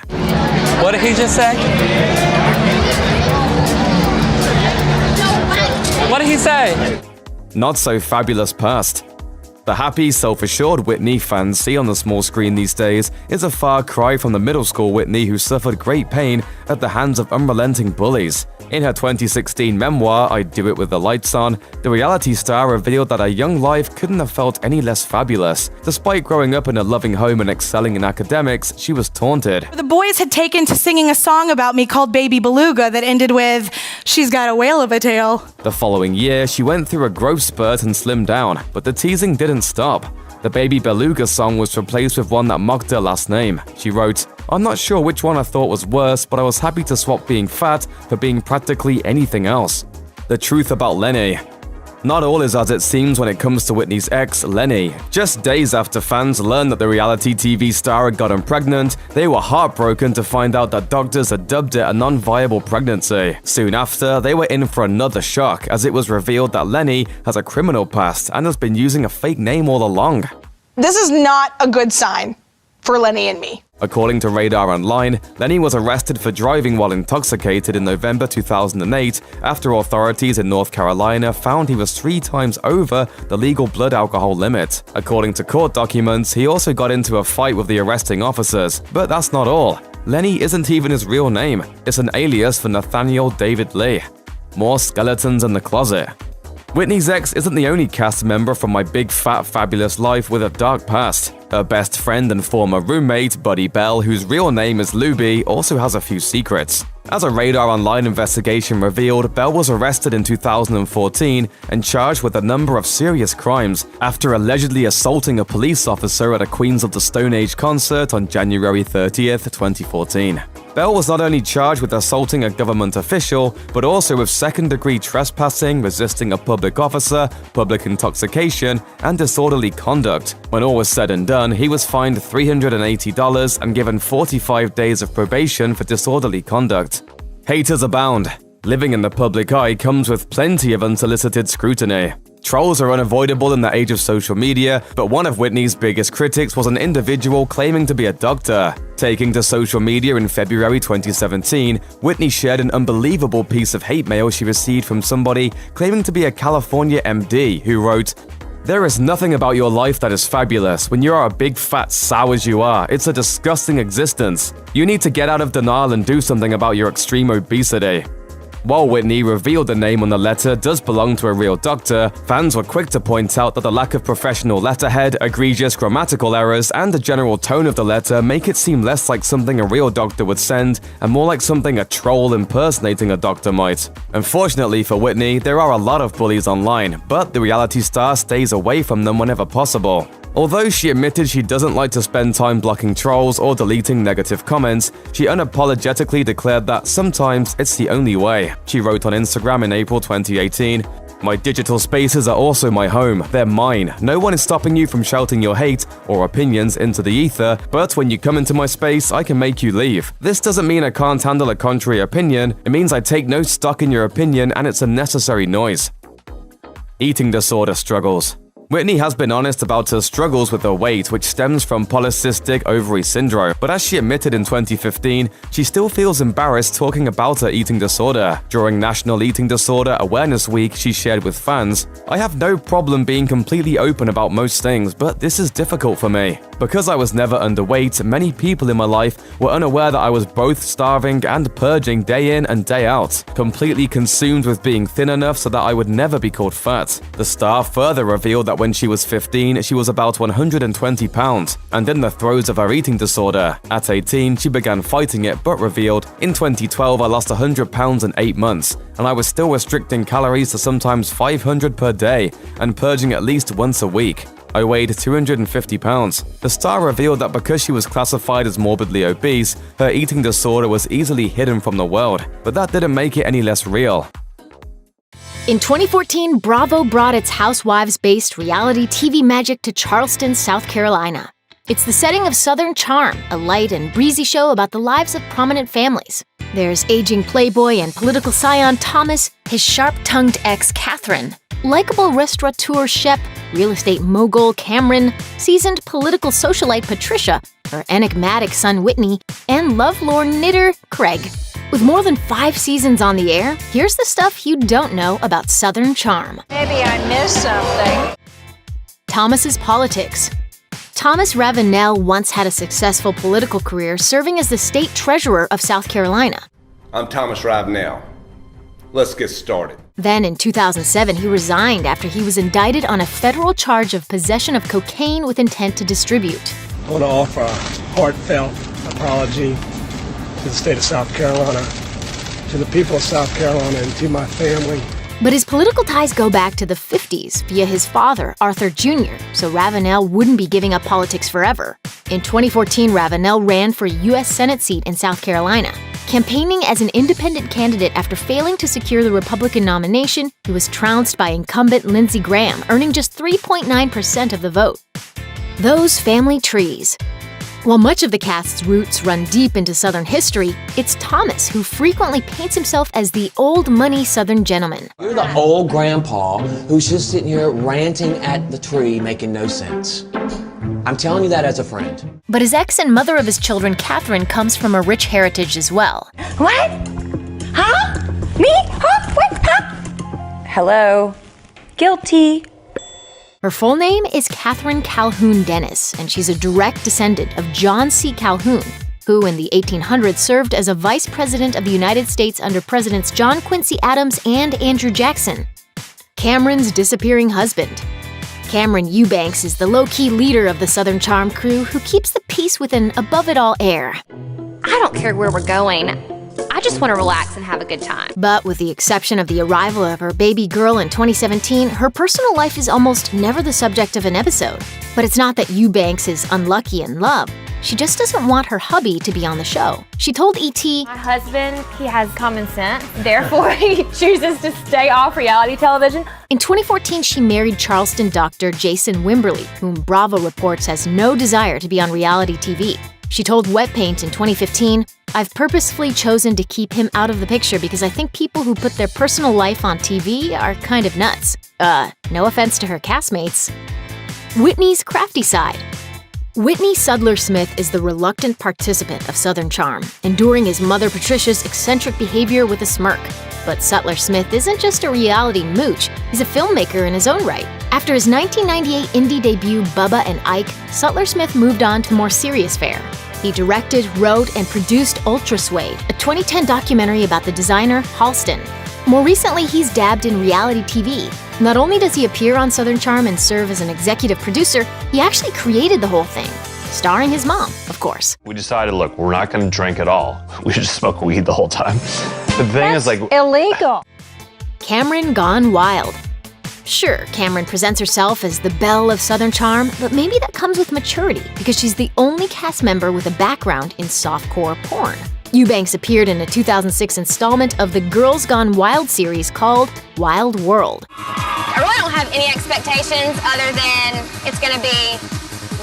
What did he just say? What did he say?
Not so fabulous past. The happy, self-assured Whitney fans see on the small screen these days is a far cry from the middle school Whitney who suffered great pain at the hands of unrelenting bullies. In her 2016 memoir, I Do It With the Lights On, the reality star revealed that her young life couldn't have felt any less fabulous. Despite growing up in a loving home and excelling in academics, she was taunted.
The boys had taken to singing a song about me called Baby Beluga that ended with, "She's got a whale of a tail."
The following year, she went through a growth spurt and slimmed down, but the teasing didn't stop. The Baby Beluga song was replaced with one that mocked her last name. She wrote, "I'm not sure which one I thought was worse, but I was happy to swap being fat for being practically anything else." The truth about Lenny. Not all is as it seems when it comes to Whitney's ex, Lenny. Just days after fans learned that the reality TV star had gotten pregnant, they were heartbroken to find out that doctors had dubbed it a non-viable pregnancy. Soon after, they were in for another shock as it was revealed that Lenny has a criminal past and has been using a fake name all along.
This is not a good sign for Lenny and me.
According to Radar Online, Lenny was arrested for driving while intoxicated in November 2008 after authorities in North Carolina found he was 3 times over the legal blood alcohol limit. According to court documents, he also got into a fight with the arresting officers. But that's not all. Lenny isn't even his real name. It's an alias for Nathaniel David Lee. More skeletons in the closet. Whitney's ex isn't the only cast member from My Big Fat Fabulous Life with a dark past. Her best friend and former roommate, Buddy Bell, whose real name is Luby, also has a few secrets. As a Radar Online investigation revealed, Bell was arrested in 2014 and charged with a number of serious crimes after allegedly assaulting a police officer at a Queens of the Stone Age concert on January 30th, 2014. Bell was not only charged with assaulting a government official, but also with second-degree trespassing, resisting a public officer, public intoxication, and disorderly conduct. When all was said and done, he was fined $380 and given 45 days of probation for disorderly conduct. Haters abound. Living in the public eye comes with plenty of unsolicited scrutiny. Trolls are unavoidable in the age of social media, but one of Whitney's biggest critics was an individual claiming to be a doctor. Taking to social media in February 2017, Whitney shared an unbelievable piece of hate mail she received from somebody claiming to be a California MD who wrote, "There is nothing about your life that is fabulous. When you are a big fat sow as you are, it's a disgusting existence. You need to get out of denial and do something about your extreme obesity." While Whitney revealed the name on the letter does belong to a real doctor, fans were quick to point out that the lack of professional letterhead, egregious grammatical errors, and the general tone of the letter make it seem less like something a real doctor would send and more like something a troll impersonating a doctor might. Unfortunately for Whitney, there are a lot of bullies online, but the reality star stays away from them whenever possible. Although she admitted she doesn't like to spend time blocking trolls or deleting negative comments, she unapologetically declared that sometimes it's the only way. She wrote on Instagram in April 2018, "My digital spaces are also my home. They're mine. No one is stopping you from shouting your hate or opinions into the ether, but when you come into my space, I can make you leave. This doesn't mean I can't handle a contrary opinion. It means I take no stock in your opinion and it's unnecessary noise." Eating disorder struggles. Whitney has been honest about her struggles with her weight, which stems from polycystic ovary syndrome, but as she admitted in 2015, she still feels embarrassed talking about her eating disorder. During National Eating Disorder Awareness Week, she shared with fans, "I have no problem being completely open about most things, but this is difficult for me. Because I was never underweight, many people in my life were unaware that I was both starving and purging day in and day out, completely consumed with being thin enough so that I would never be called fat." The star further revealed that when she was 15, she was about 120 pounds, and in the throes of her eating disorder. At 18, she began fighting it, but revealed, "In 2012, I lost 100 pounds in 8 months, and I was still restricting calories to sometimes 500 per day, and purging at least once a week. I weighed 250 pounds. The star revealed that because she was classified as morbidly obese, her eating disorder was easily hidden from the world, but that didn't make it any less real.
In 2014, Bravo brought its housewives-based reality TV magic to Charleston, South Carolina. It's the setting of Southern Charm, a light and breezy show about the lives of prominent families. There's aging playboy and political scion Thomas, his sharp-tongued ex Catherine, likable restaurateur Shep, real estate mogul Cameron, seasoned political socialite Patricia, her enigmatic son Whitney, and lovelorn knitter Craig. With more than 5 seasons on the air, here's the stuff you don't know about Southern Charm.
Maybe I missed something.
Thomas's politics. Thomas Ravenel once had a successful political career serving as the state treasurer of South Carolina.
I'm Thomas Ravenel. Let's get started.
Then in 2007, he resigned after he was indicted on a federal charge of possession of cocaine with intent to distribute.
I want to offer a heartfelt apology to the state of South Carolina, to the people of South Carolina, and to my family.
But his political ties go back to the 50s via his father, Arthur Jr., so Ravenel wouldn't be giving up politics forever. In 2014, Ravenel ran for a U.S. Senate seat in South Carolina. Campaigning as an independent candidate after failing to secure the Republican nomination, he was trounced by incumbent Lindsey Graham, earning just 3.9% of the vote. Those family trees. While much of the cast's roots run deep into Southern history, it's Thomas who frequently paints himself as the old money Southern gentleman.
You're the old grandpa who's just sitting here ranting at the tree making no sense. I'm telling you that as a friend.
But his ex and mother of his children, Catherine, comes from a rich heritage as well.
What? Huh? Me? Huh? What? Huh?
Hello? Guilty.
Her full name is Catherine Calhoun Dennis, and she's a direct descendant of John C. Calhoun, who in the 1800s served as a vice president of the United States under Presidents John Quincy Adams and Andrew Jackson. Cameron's disappearing husband. Cameron Eubanks is the low-key leader of the Southern Charm crew who keeps the peace with an above-it-all air.
I don't care where we're going. I just want to relax and have a good time.
But with the exception of the arrival of her baby girl in 2017, her personal life is almost never the subject of an episode. But it's not that Eubanks is unlucky in love. she just doesn't want her hubby to be on the show. She told ET,
My husband, he has common sense, therefore he chooses to stay off reality television.
In 2014, she married Charleston doctor Jason Wimberly, whom Bravo reports has no desire to be on reality TV. She told Wet Paint in 2015, I've purposefully chosen to keep him out of the picture because I think people who put their personal life on TV are kind of nuts. No offense to her castmates. Whitney's crafty side. Whitney Sudler-Smith is the reluctant participant of Southern Charm, enduring his mother Patricia's eccentric behavior with a smirk. But Sudler-Smith isn't just a reality mooch, he's a filmmaker in his own right. After his 1998 indie debut Bubba and Ike, Sudler-Smith moved on to more serious fare. He directed, wrote, and produced Ultra Suede, a 2010 documentary about the designer Halston. More recently, he's dabbed in reality TV. Not only does he appear on Southern Charm and serve as an executive producer, he actually created the whole thing, starring his mom, of course.
We decided, look, we're not going to drink at all. We should just smoke weed the whole time. The thing is, like,
illegal.
Cameron gone wild. Sure, Cameron presents herself as the belle of Southern Charm, but maybe that comes with maturity because she's the only cast member with a background in softcore porn. Eubanks appeared in a 2006 installment of the Girls Gone Wild series called Wild World.
I really don't have any expectations other than it's gonna be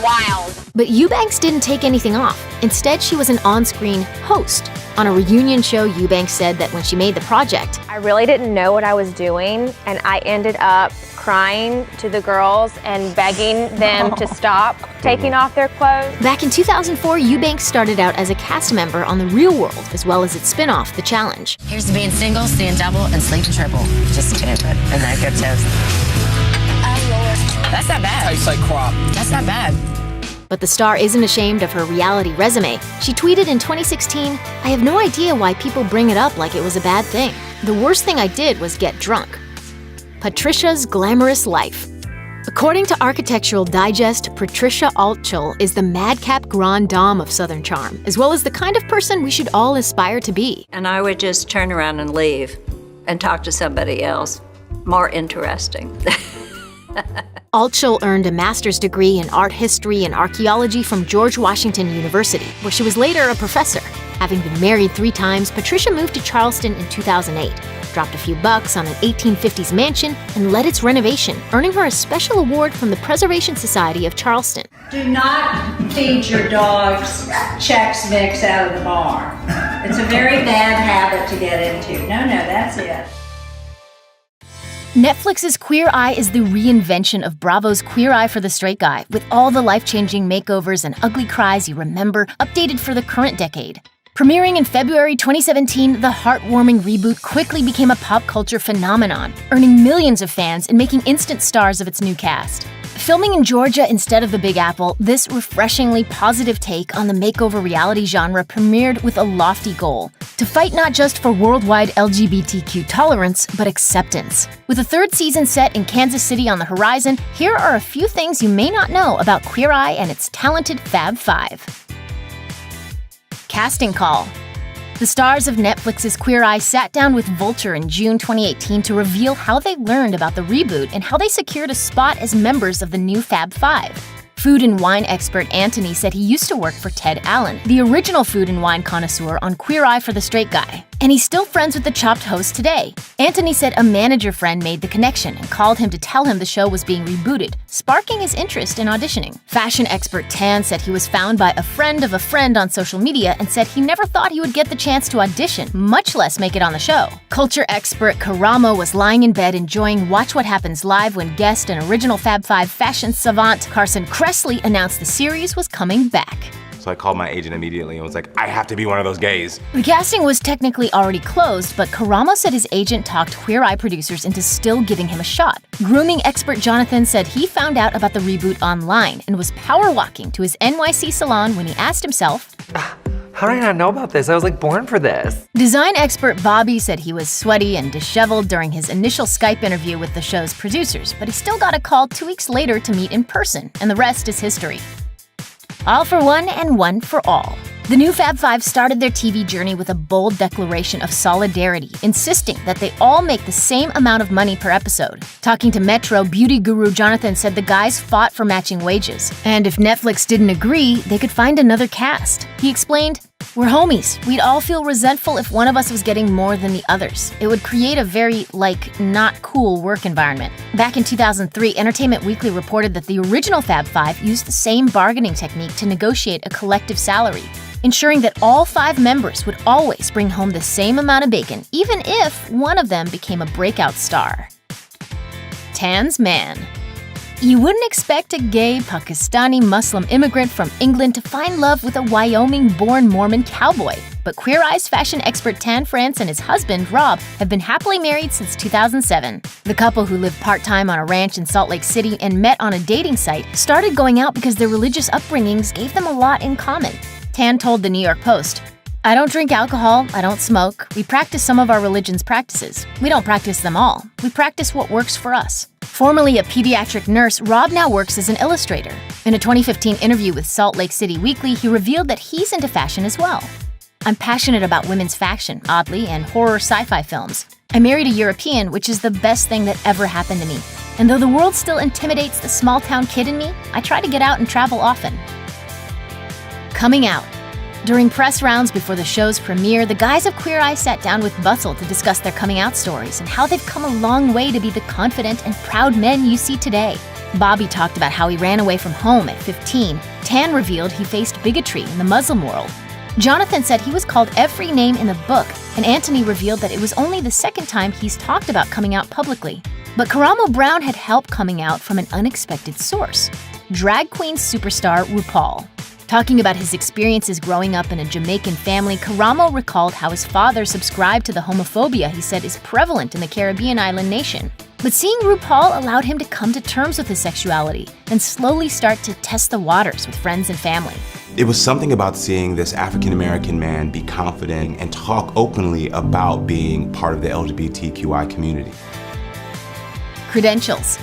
wild.
But Eubanks didn't take anything off. Instead, she was an on-screen host. On a reunion show, Eubanks said that when she made the project,
I really didn't know what I was doing, and I ended up crying to the girls and begging them to stop taking off their clothes.
Back in 2004, Eubanks started out as a cast member on The Real World, as well as its spin-off, The Challenge.
Here's to being single, seeing double, and sleeping triple. Just a tidbit. And that good toast. Oh, Lord. That's not bad.
Tastes like crop.
That's not bad.
But the star isn't ashamed of her reality resume. She tweeted in 2016, I have no idea why people bring it up like it was a bad thing. The worst thing I did was get drunk. Patricia's glamorous life. According to Architectural Digest, Patricia Altschul is the madcap grande dame of Southern Charm, as well as the kind of person we should all aspire to be.
And I would just turn around and leave and talk to somebody else. More interesting.
Altschul earned a master's degree in art history and archaeology from George Washington University, where she was later a professor. Having been married 3 times, Patricia moved to Charleston in 2008, dropped a few bucks on an 1850s mansion, and led its renovation, earning her a special award from the Preservation Society of Charleston.
Do not feed your dogs Chex Mix out of the bar. It's a very bad habit to get into. No, that's it.
Netflix's Queer Eye is the reinvention of Bravo's Queer Eye for the Straight Guy, with all the life-changing makeovers and ugly cries you remember, updated for the current decade. Premiering in February 2017, the heartwarming reboot quickly became a pop culture phenomenon, earning millions of fans and making instant stars of its new cast. Filming in Georgia instead of the Big Apple, this refreshingly positive take on the makeover reality genre premiered with a lofty goal: to fight not just for worldwide LGBTQ tolerance, but acceptance. With a 3rd season set in Kansas City on the horizon, here are a few things you may not know about Queer Eye and its talented Fab Five. Casting call. The stars of Netflix's Queer Eye sat down with Vulture in June 2018 to reveal how they learned about the reboot and how they secured a spot as members of the new Fab Five. Food and wine expert Anthony said he used to work for Ted Allen, the original food and wine connoisseur on Queer Eye for the Straight Guy, and he's still friends with the Chopped host today. Anthony said a manager friend made the connection and called him to tell him the show was being rebooted, sparking his interest in auditioning. Fashion expert Tan said he was found by a friend of a friend on social media and said he never thought he would get the chance to audition, much less make it on the show. Culture expert Karamo was lying in bed enjoying Watch What Happens Live when guest and original Fab Five fashion savant Carson Kressley announced the series was coming back.
So I called my agent immediately and was like, I have to be one of those gays.
The casting was technically already closed, but Karamo said his agent talked Queer Eye producers into still giving him a shot. Grooming expert Jonathan said he found out about the reboot online and was power walking to his NYC salon when he asked himself,
how did I not know about this? I was like born for this.
Design expert Bobby said he was sweaty and disheveled during his initial Skype interview with the show's producers, but he still got a call 2 weeks later to meet in person, and the rest is history. All for one and one for all.
The new Fab Five started their TV journey with a bold declaration of solidarity, insisting that they all make the same amount of money per episode. Talking to Metro, beauty guru Jonathan said the guys fought for matching wages, and if Netflix didn't agree, they could find another cast. He explained, "We're homies. We'd all feel resentful if one of us was getting more than the others. It would create a very, not cool work environment." Back in 2003, Entertainment Weekly reported that the original Fab Five used the same bargaining technique to negotiate a collective salary, ensuring that all 5 members would always bring home the same amount of bacon, even if one of them became a breakout star. Tan's Man. You wouldn't expect a gay Pakistani Muslim immigrant from England to find love with a Wyoming-born Mormon cowboy, but Queer Eye's fashion expert Tan France and his husband, Rob, have been happily married since 2007. The couple, who lived part-time on a ranch in Salt Lake City and met on a dating site, started going out because their religious upbringings gave them a lot in common. Tan told the New York Post, "I don't drink alcohol, I don't smoke. We practice some of our religion's practices. We don't practice them all. We practice what works for us." Formerly a pediatric nurse, Rob now works as an illustrator. In a 2015 interview with Salt Lake City Weekly, he revealed that he's into fashion as well. "I'm passionate about women's fashion, oddly, and horror sci-fi films. I married a European, which is the best thing that ever happened to me. And though the world still intimidates the small-town kid in me, I try to get out and travel often." Coming out. During press rounds before the show's premiere, the guys of Queer Eye sat down with Bustle to discuss their coming out stories and how they've come a long way to be the confident and proud men you see today. Bobby talked about how he ran away from home at 15. Tan revealed he faced bigotry in the Muslim world. Jonathan said he was called every name in the book, and Anthony revealed that it was only the second time he's talked about coming out publicly. But Karamo Brown had help coming out from an unexpected source: drag queen superstar RuPaul. Talking about his experiences growing up in a Jamaican family, Karamo recalled how his father subscribed to the homophobia he said is prevalent in the Caribbean island nation. But seeing RuPaul allowed him to come to terms with his sexuality and slowly start to test the waters with friends and family.
It was something about seeing this African-American man be confident and talk openly about being part of the LGBTQI community.
Credentials.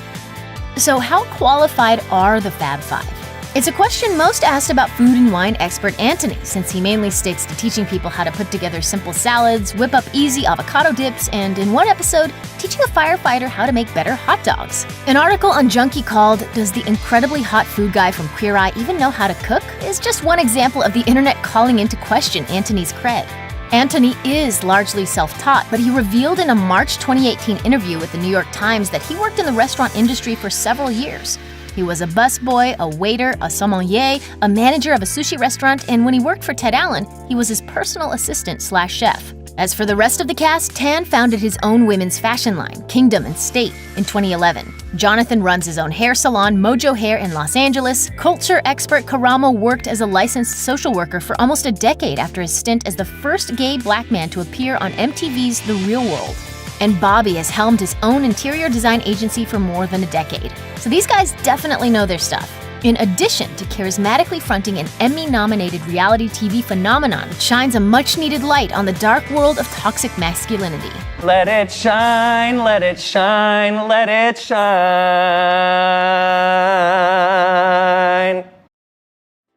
So how qualified are the Fab Five? It's a question most asked about food and wine expert Anthony, since he mainly sticks to teaching people how to put together simple salads, whip up easy avocado dips, and in one episode, teaching a firefighter how to make better hot dogs. An article on Junkie called "Does the incredibly hot food guy from Queer Eye even know how to cook?" is just one example of the internet calling into question Anthony's cred. Anthony is largely self-taught, but he revealed in a March 2018 interview with the New York Times that he worked in the restaurant industry for several years. He was a busboy, a waiter, a sommelier, a manager of a sushi restaurant, and when he worked for Ted Allen, he was his personal assistant/chef. As for the rest of the cast, Tan founded his own women's fashion line, Kingdom and State, in 2011. Jonathan runs his own hair salon, Mojo Hair, in Los Angeles. Culture expert Karamo worked as a licensed social worker for almost a decade after his stint as the first gay black man to appear on MTV's The Real World. And Bobby has helmed his own interior design agency for more than a decade. So these guys definitely know their stuff. In addition to charismatically fronting an Emmy-nominated reality TV phenomenon that shines a much-needed light on the dark world of toxic masculinity.
Let it shine, let it shine, let it shine.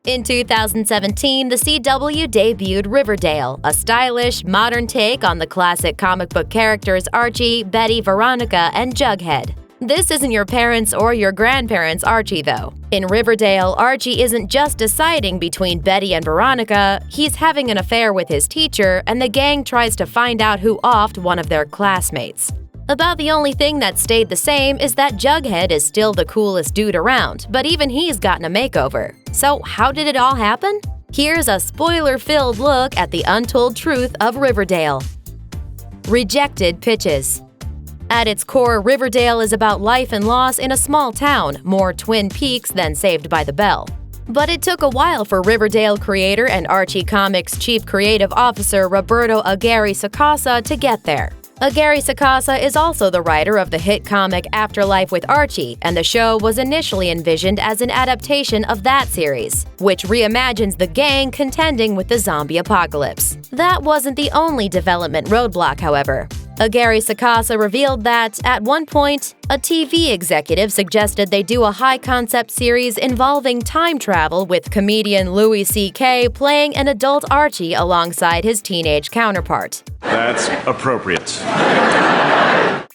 In 2017, the CW debuted Riverdale, a stylish, modern take on the classic comic book characters Archie, Betty, Veronica, and Jughead. This isn't your parents' or your grandparents' Archie, though. In Riverdale, Archie isn't just deciding between Betty and Veronica, he's having an affair with his teacher, and the gang tries to find out who offed one of their classmates. About the only thing that stayed the same is that Jughead is still the coolest dude around, but even he's gotten a makeover. So how did it all happen? Here's a spoiler-filled look at the untold truth of Riverdale. Rejected pitches. At its core, Riverdale is about life and loss in a small town, more Twin Peaks than Saved by the Bell. But it took a while for Riverdale creator and Archie Comics chief creative officer Roberto Aguirre Sacasa to get there. Aguirre Sacasa is also the writer of the hit comic Afterlife with Archie, and the show was initially envisioned as an adaptation of that series, which reimagines the gang contending with the zombie apocalypse. That wasn't the only development roadblock, however. Gary Sacasa revealed that, at one point, a TV executive suggested they do a high-concept series involving time travel with comedian Louis C.K. playing an adult Archie alongside his teenage counterpart.
That's appropriate.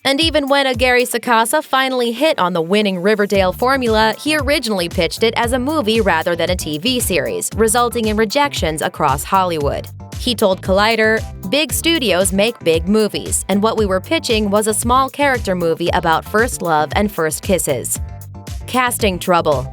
And even when Gary Sacasa finally hit on the winning Riverdale formula, he originally pitched it as a movie rather than a TV series, resulting in rejections across Hollywood. He told Collider, "Big studios make big movies, and what we were pitching was a small character movie about first love and first kisses." Casting trouble.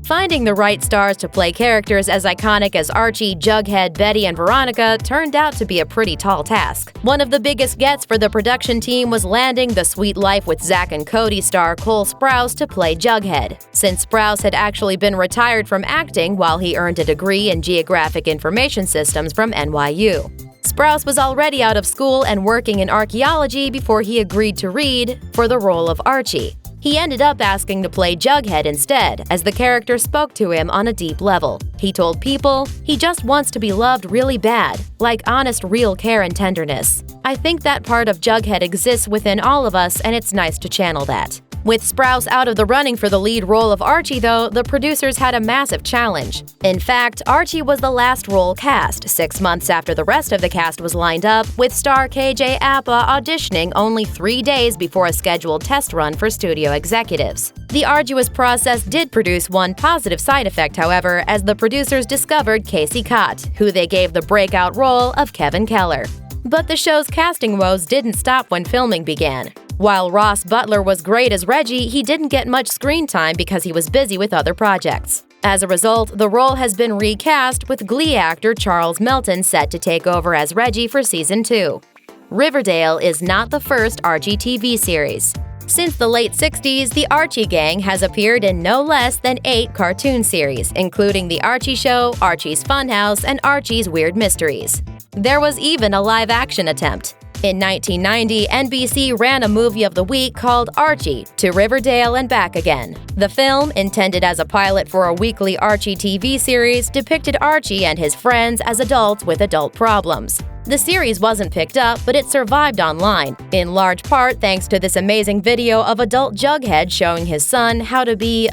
Finding the right stars to play characters as iconic as Archie, Jughead, Betty, and Veronica turned out to be a pretty tall task. One of the biggest gets for the production team was landing the Sweet Life with Zack and Cody star Cole Sprouse to play Jughead, since Sprouse had actually been retired from acting while he earned a degree in Geographic Information Systems from NYU. Sprouse was already out of school and working in archaeology before he agreed to read for the role of Archie. He ended up asking to play Jughead instead, as the character spoke to him on a deep level. He told People, "He just wants to be loved really bad, like honest, real care and tenderness. I think that part of Jughead exists within all of us, and it's nice to channel that." With Sprouse out of the running for the lead role of Archie, though, the producers had a massive challenge. In fact, Archie was the last role cast, 6 months after the rest of the cast was lined up, with star KJ Apa auditioning only 3 days before a scheduled test run for studio executives. The arduous process did produce one positive side effect, however, as the producers discovered Casey Cott, who they gave the breakout role of Kevin Keller. But the show's casting woes didn't stop when filming began. While Ross Butler was great as Reggie, he didn't get much screen time because he was busy with other projects. As a result, the role has been recast, with Glee actor Charles Melton set to take over as Reggie for Season 2. Riverdale is not the first HGTV series. Since the late 60s, the Archie gang has appeared in no less than 8 cartoon series, including The Archie Show, Archie's Funhouse, and Archie's Weird Mysteries. There was even a live-action attempt. In 1990, NBC ran a movie of the week called Archie, to Riverdale and Back Again. The film, intended as a pilot for a weekly Archie TV series, depicted Archie and his friends as adults with adult problems. The series wasn't picked up, but it survived online, in large part thanks to this amazing video of adult Jughead showing his son how to be,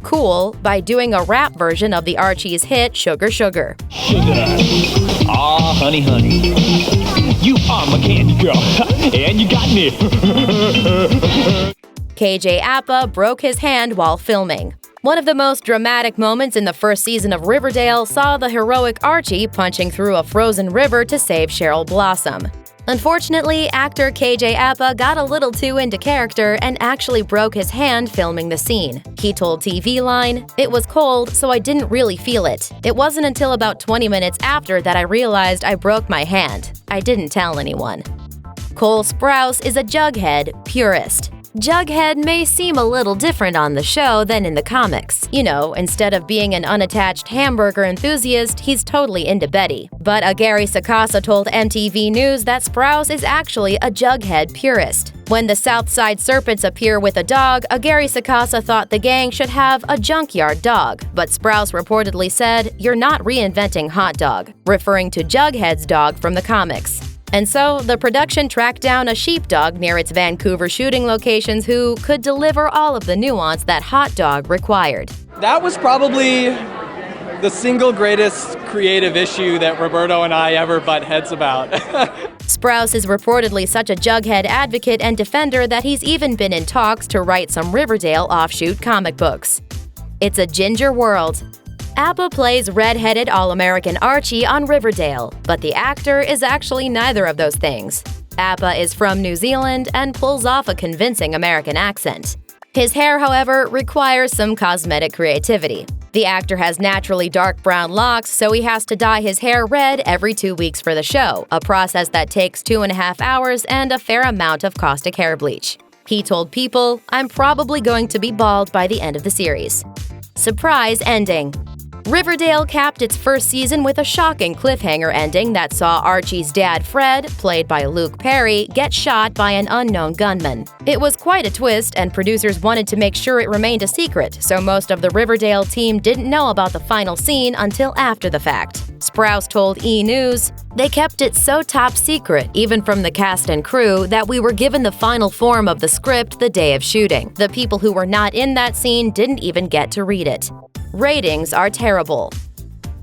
cool by doing a rap version of the Archie's hit Sugar Sugar.
Sugar. Aw, honey, honey. You are my candy girl, and you got me.
KJ Apa broke his hand while filming. One of the most dramatic moments in the first season of Riverdale saw the heroic Archie punching through a frozen river to save Cheryl Blossom. Unfortunately, actor KJ Apa got a little too into character and actually broke his hand filming the scene. He told TV Line, "It was cold, so I didn't really feel it. It wasn't until about 20 minutes after that I realized I broke my hand. I didn't tell anyone." Cole Sprouse is a Jughead purist. Jughead may seem a little different on the show than in the comics. You know, instead of being an unattached hamburger enthusiast, he's totally into Betty. But Gary Sacasa told MTV News that Sprouse is actually a Jughead purist. When the Southside Serpents appear with a dog, Gary Sacasa thought the gang should have a junkyard dog, but Sprouse reportedly said, "You're not reinventing Hot Dog," referring to Jughead's dog from the comics. And so, the production tracked down a sheepdog near its Vancouver shooting locations who could deliver all of the nuance that Hot Dog required.
That was probably the single greatest creative issue that Roberto and I ever butt heads about.
Sprouse is reportedly such a Jughead advocate and defender that he's even been in talks to write some Riverdale offshoot comic books. It's a ginger world. Apa plays red-headed All-American Archie on Riverdale, but the actor is actually neither of those things. Apa is from New Zealand and pulls off a convincing American accent. His hair, however, requires some cosmetic creativity. The actor has naturally dark brown locks, so he has to dye his hair red every 2 weeks for the show, a process that takes 2.5 hours and a fair amount of caustic hair bleach. He told People, "I'm probably going to be bald by the end of the series." Surprise ending. Riverdale capped its first season with a shocking cliffhanger ending that saw Archie's dad, Fred, played by Luke Perry, get shot by an unknown gunman. It was quite a twist, and producers wanted to make sure it remained a secret, so most of the Riverdale team didn't know about the final scene until after the fact. Sprouse told E! News, "They kept it so top secret, even from the cast and crew, that we were given the final form of the script the day of shooting. The people who were not in that scene didn't even get to read it. Ratings are terrible."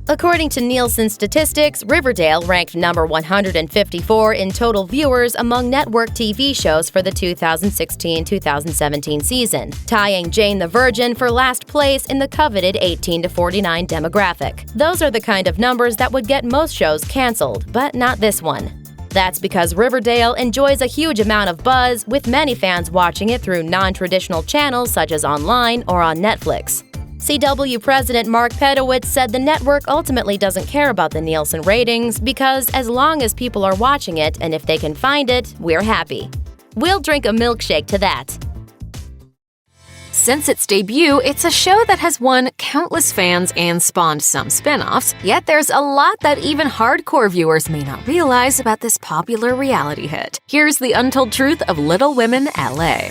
According to Nielsen statistics, Riverdale ranked number 154 in total viewers among network TV shows for the 2016-2017 season, tying Jane the Virgin for last place in the coveted 18 to 49 demographic. Those are the kind of numbers that would get most shows canceled, but not this one. That's because Riverdale enjoys a huge amount of buzz, with many fans watching it through non-traditional channels such as online or on Netflix. CW President Mark Pedowitz said the network ultimately doesn't care about the Nielsen ratings because as long as people are watching it and if they can find it, we're happy. We'll drink a milkshake to that.
Since its debut, it's a show that has won countless fans and spawned some spin-offs, yet there's a lot that even hardcore viewers may not realize about this popular reality hit. Here's the untold truth of Little Women LA.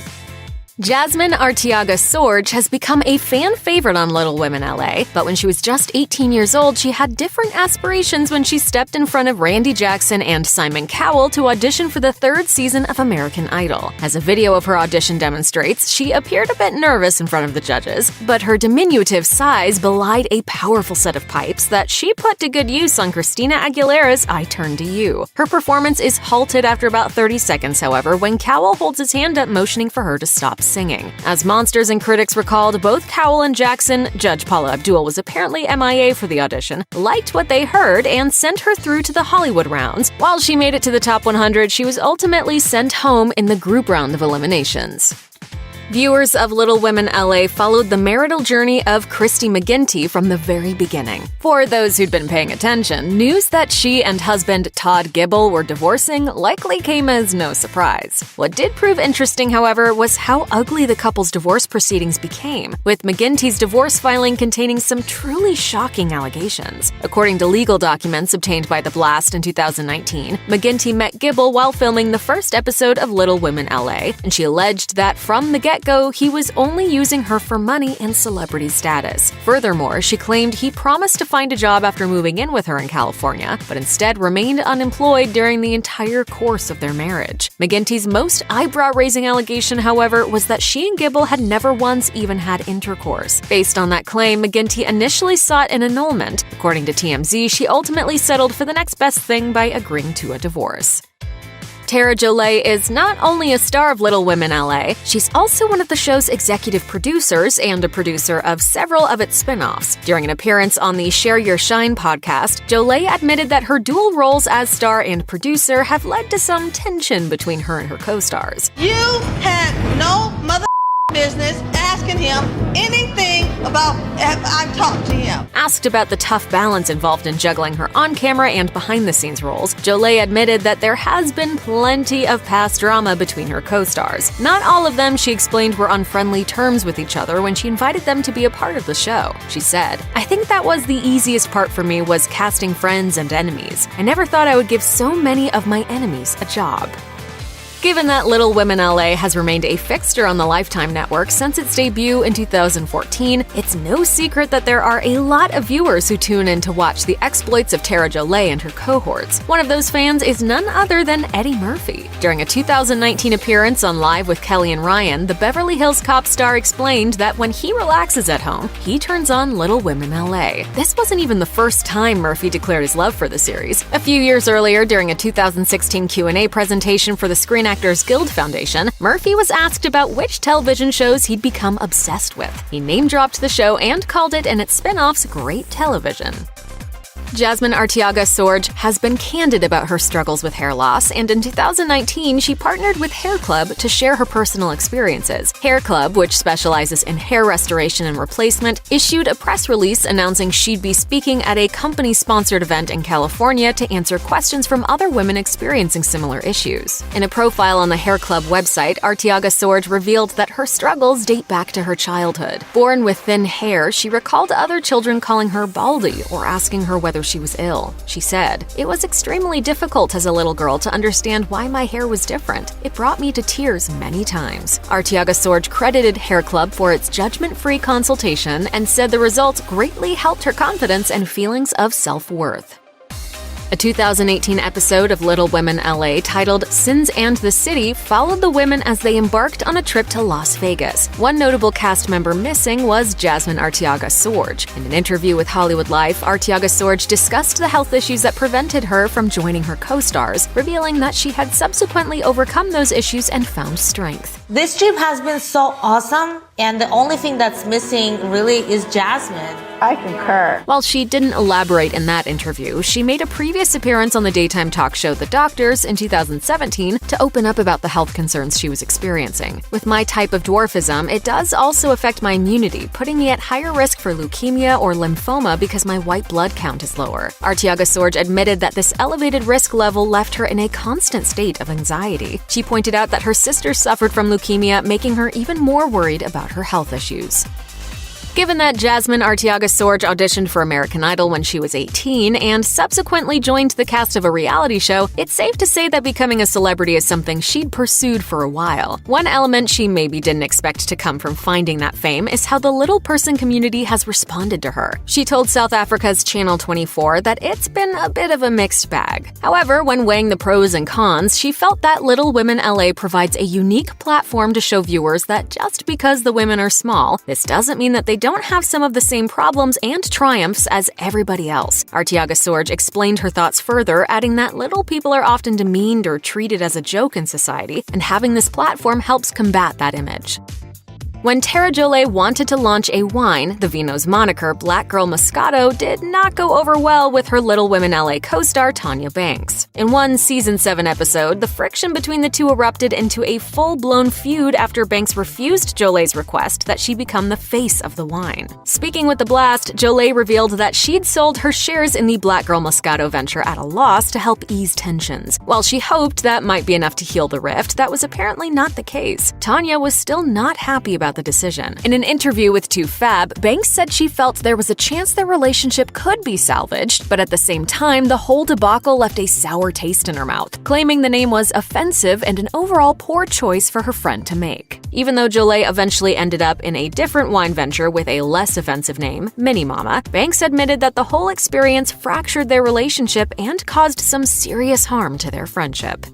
Jasmine Arteaga Sorge has become a fan favorite on Little Women LA, but when she was just 18 years old, she had different aspirations when she stepped in front of Randy Jackson and Simon Cowell to audition for the 3rd season of American Idol. As a video of her audition demonstrates, she appeared a bit nervous in front of the judges, but her diminutive size belied a powerful set of pipes that she put to good use on Christina Aguilera's I Turn to You. Her performance is halted after about 30 seconds, however, when Cowell holds his hand up motioning for her to stop singing. As Monsters and critics recalled, both Cowell and Jackson, Judge Paula Abdul was apparently MIA for the audition, liked what they heard and sent her through to the Hollywood rounds. While she made it to the top 100, she was ultimately sent home in the group round of eliminations. Viewers of Little Women LA followed the marital journey of Christy McGinty from the very beginning. For those who'd been paying attention, news that she and husband Todd Gibble were divorcing likely came as no surprise. What did prove interesting, however, was how ugly the couple's divorce proceedings became, with McGinty's divorce filing containing some truly shocking allegations. According to legal documents obtained by The Blast in 2019, McGinty met Gibble while filming the first episode of Little Women LA, and she alleged that from the get-go, he was only using her for money and celebrity status. Furthermore, she claimed he promised to find a job after moving in with her in California, but instead remained unemployed during the entire course of their marriage. McGinty's most eyebrow-raising allegation, however, was that she and Gibble had never once even had intercourse. Based on that claim, McGinty initially sought an annulment. According to TMZ, she ultimately settled for the next best thing by agreeing to a divorce. Tara Jolay is not only a star of Little Women LA, she's also one of the show's executive producers and a producer of several of its spin-offs. During an appearance on the Share Your Shine podcast, Jolay admitted that her dual roles as star and producer have led to some tension between her and her co-stars.
You had no mother business asking him anything about I've talked to him.
Asked about the tough balance involved in juggling her on-camera and behind-the-scenes roles, Jolay admitted that there has been plenty of past drama between her co-stars. Not all of them, she explained, were on friendly terms with each other when she invited them to be a part of the show. She said, "I think that was the easiest part for me, was casting friends and enemies. I never thought I would give so many of my enemies a job." Given that Little Women LA has remained a fixture on the Lifetime network since its debut in 2014, it's no secret that there are a lot of viewers who tune in to watch the exploits of Tara Jolay and her cohorts. One of those fans is none other than Eddie Murphy. During a 2019 appearance on Live with Kelly and Ryan, the Beverly Hills Cop star explained that when he relaxes at home, he turns on Little Women LA. This wasn't even the first time Murphy declared his love for the series. A few years earlier, during a 2016 Q&A presentation for the Screen Actors Guild Foundation, Murphy was asked about which television shows he'd become obsessed with. He name-dropped the show and called it and its spin-offs great television. Jasmine Arteaga Sorge has been candid about her struggles with hair loss, and in 2019, she partnered with Hair Club to share her personal experiences. Hair Club, which specializes in hair restoration and replacement, issued a press release announcing she'd be speaking at a company-sponsored event in California to answer questions from other women experiencing similar issues. In a profile on the Hair Club website, Arteaga Sorge revealed that her struggles date back to her childhood. Born with thin hair, she recalled other children calling her baldy or asking her whether she was ill. She said, "It was extremely difficult as a little girl to understand why my hair was different. It brought me to tears many times." Arteaga Sorge credited Hair Club for its judgment-free consultation and said the results greatly helped her confidence and feelings of self-worth. A 2018 episode of Little Women LA titled Sins and the City followed the women as they embarked on a trip to Las Vegas. One notable cast member missing was Jasmine Arteaga-Sorge. In an interview with Hollywood Life, Arteaga-Sorge discussed the health issues that prevented her from joining her co-stars, revealing that she had subsequently overcome those issues and found strength.
This trip has been so awesome, and the only thing that's missing really is Jasmine.
I concur.
While she didn't elaborate in that interview, she made a previous appearance on the daytime talk show The Doctors in 2017 to open up about the health concerns she was experiencing. With my type of dwarfism, it does also affect my immunity, putting me at higher risk for leukemia or lymphoma because my white blood count is lower. Arteaga-Sorge admitted that this elevated risk level left her in a constant state of anxiety. She pointed out that her sister suffered from leukemia, making her even more worried about her health issues. Given that Jasmine Arteaga-Sorge auditioned for American Idol when she was 18 and subsequently joined the cast of a reality show, it's safe to say that becoming a celebrity is something she'd pursued for a while. One element she maybe didn't expect to come from finding that fame is how the little person community has responded to her. She told South Africa's Channel 24 that it's been a bit of a mixed bag. However, when weighing the pros and cons, she felt that Little Women LA provides a unique platform to show viewers that just because the women are small, this doesn't mean that they don't have some of the same problems and triumphs as everybody else. Arteaga-Sorge explained her thoughts further, adding that little people are often demeaned or treated as a joke in society, and having this platform helps combat that image. When Tara Jolie wanted to launch a wine, the Vino's moniker Black Girl Moscato did not go over well with her Little Women LA co-star Tanya Banks. In one Season 7 episode, the friction between the two erupted into a full-blown feud after Banks refused Jolie's request that she become the face of the wine. Speaking with The Blast, Jolie revealed that she'd sold her shares in the Black Girl Moscato venture at a loss to help ease tensions. While she hoped that might be enough to heal the rift, that was apparently not the case. Tanya was still not happy about the decision. In an interview with 2Fab, Banks said she felt there was a chance their relationship could be salvaged, but at the same time, the whole debacle left a sour taste in her mouth, claiming the name was offensive and an overall poor choice for her friend to make. Even though Jolie eventually ended up in a different wine venture with a less offensive name, Mini Mama, Banks admitted that the whole experience fractured their relationship and caused some serious harm to their friendship.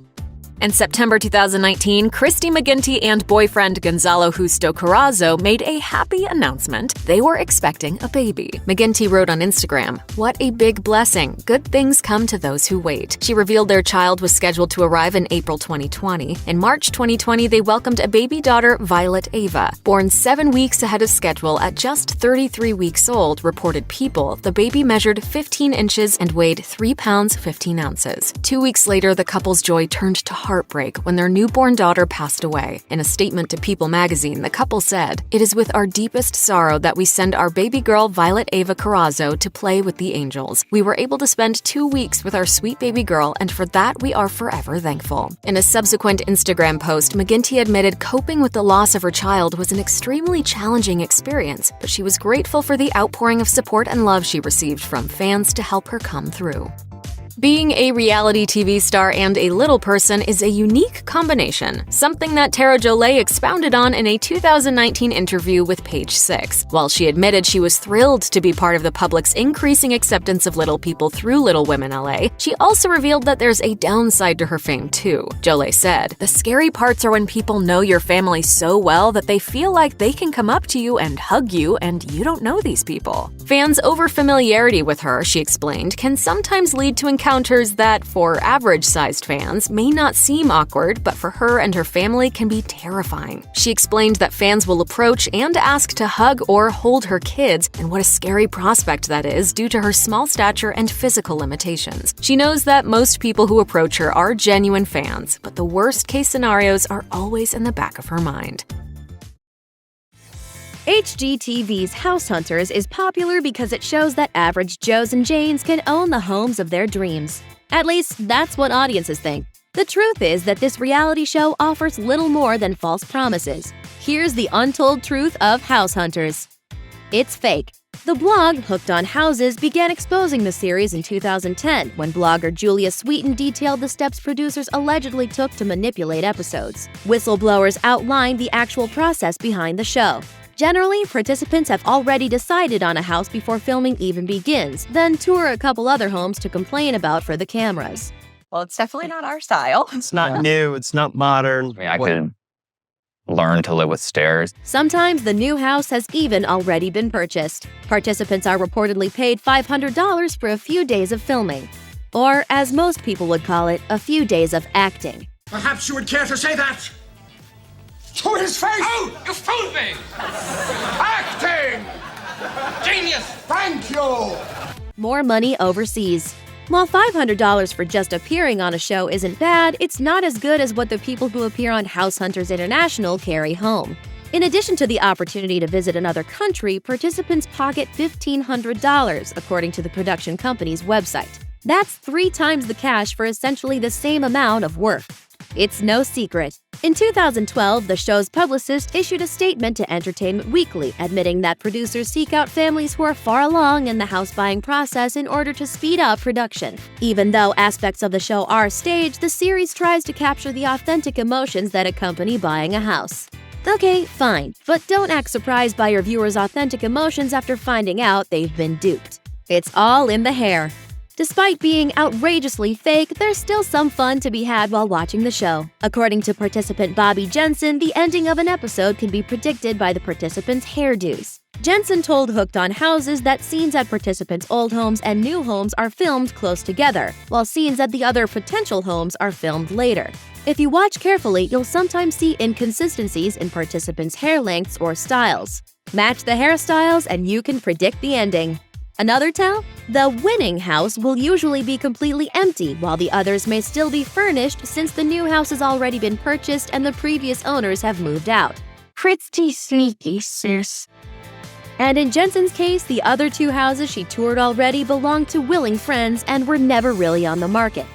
In September 2019, Christy McGinty and boyfriend Gonzalo Justo Carrazzo made a happy announcement. They were expecting a baby. McGinty wrote on Instagram, "What a big blessing. Good things come to those who wait." She revealed their child was scheduled to arrive in April 2020. In March 2020, they welcomed a baby daughter, Violet Ava. Born 7 weeks ahead of schedule at just 33 weeks old, reported People, the baby measured 15 inches and weighed 3 pounds 15 ounces. 2 weeks later, the couple's joy turned to heartbreak when their newborn daughter passed away. In a statement to People magazine, the couple said, "It is with our deepest sorrow that we send our baby girl Violet Ava Carrazzo to play with the angels. We were able to spend 2 weeks with our sweet baby girl, and for that we are forever thankful." In a subsequent Instagram post, McGinty admitted coping with the loss of her child was an extremely challenging experience, but she was grateful for the outpouring of support and love she received from fans to help her come through. Being a reality TV star and a little person is a unique combination, something that Tara Jolie expounded on in a 2019 interview with Page Six. While she admitted she was thrilled to be part of the public's increasing acceptance of little people through Little Women LA, she also revealed that there's a downside to her fame too. Jolie said, "The scary parts are when people know your family so well that they feel like they can come up to you and hug you, and you don't know these people." Fans' over-familiarity with her, she explained, can sometimes lead to encounters that, for average-sized fans, may not seem awkward, but for her and her family can be terrifying. She explained that fans will approach and ask to hug or hold her kids, and what a scary prospect that is due to her small stature and physical limitations. She knows that most people who approach her are genuine fans, but the worst-case scenarios are always in the back of her mind.
HGTV's House Hunters is popular because it shows that average Joes and Janes can own the homes of their dreams. At least, that's what audiences think. The truth is that this reality show offers little more than false promises. Here's the untold truth of House Hunters. It's fake. The blog, Hooked on Houses, began exposing the series in 2010 when blogger Julia Sweeten detailed the steps producers allegedly took to manipulate episodes. Whistleblowers outlined the actual process behind the show. Generally, participants have already decided on a house before filming even begins, then tour a couple other homes to complain about for the cameras.
Well, it's definitely not our style.
It's not new, it's not modern.
I could learn to live with stairs.
Sometimes the new house has even already been purchased. Participants are reportedly paid $500 for a few days of filming. Or, as most people would call it, a few days of acting.
Perhaps you would care to say that to his face. Oh, you fooled me! Acting! Genius! Thank you!
More money overseas. While $500 for just appearing on a show isn't bad, it's not as good as what the people who appear on House Hunters International carry home. In addition to the opportunity to visit another country, participants pocket $1,500, according to the production company's website. That's 3 times the cash for essentially the same amount of work. It's no secret. In 2012, the show's publicist issued a statement to Entertainment Weekly, admitting that producers seek out families who are far along in the house buying process in order to speed up production. Even though aspects of the show are staged, the series tries to capture the authentic emotions that accompany buying a house. Okay, fine, but don't act surprised by your viewers' authentic emotions after finding out they've been duped. It's all in the hair. Despite being outrageously fake, there's still some fun to be had while watching the show. According to participant Bobby Jensen, the ending of an episode can be predicted by the participants' hairdos. Jensen told Hooked on Houses that scenes at participants' old homes and new homes are filmed close together, while scenes at the other potential homes are filmed later. If you watch carefully, you'll sometimes see inconsistencies in participants' hair lengths or styles. Match the hairstyles and you can predict the ending. Another tell? The winning house will usually be completely empty, while the others may still be furnished since the new house has already been purchased and the previous owners have moved out.
Pretty sneaky, sis.
And in Jensen's case, the other 2 houses she toured already belonged to willing friends and were never really on the market.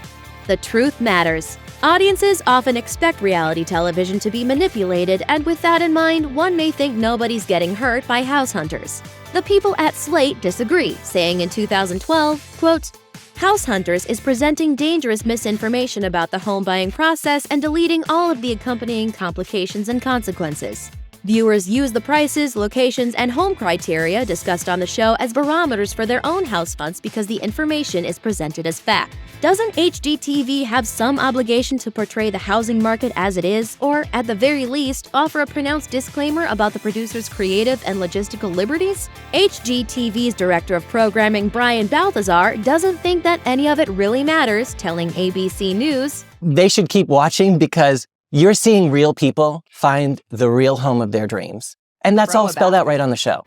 The truth matters. Audiences often expect reality television to be manipulated, and with that in mind, one may think nobody's getting hurt by house hunters. The people at Slate disagree, saying in 2012, quote, House Hunters is presenting dangerous misinformation about the home buying process and deleting all of the accompanying complications and consequences. Viewers use the prices, locations, and home criteria discussed on the show as barometers for their own house hunts because the information is presented as fact. Doesn't HGTV have some obligation to portray the housing market as it is, or, at the very least, offer a pronounced disclaimer about the producer's creative and logistical liberties? HGTV's director of programming, Brian Balthazar, doesn't think that any of it really matters, telling ABC News,
They should keep watching because you're seeing real people find the real home of their dreams. And that's all spelled out right on the show.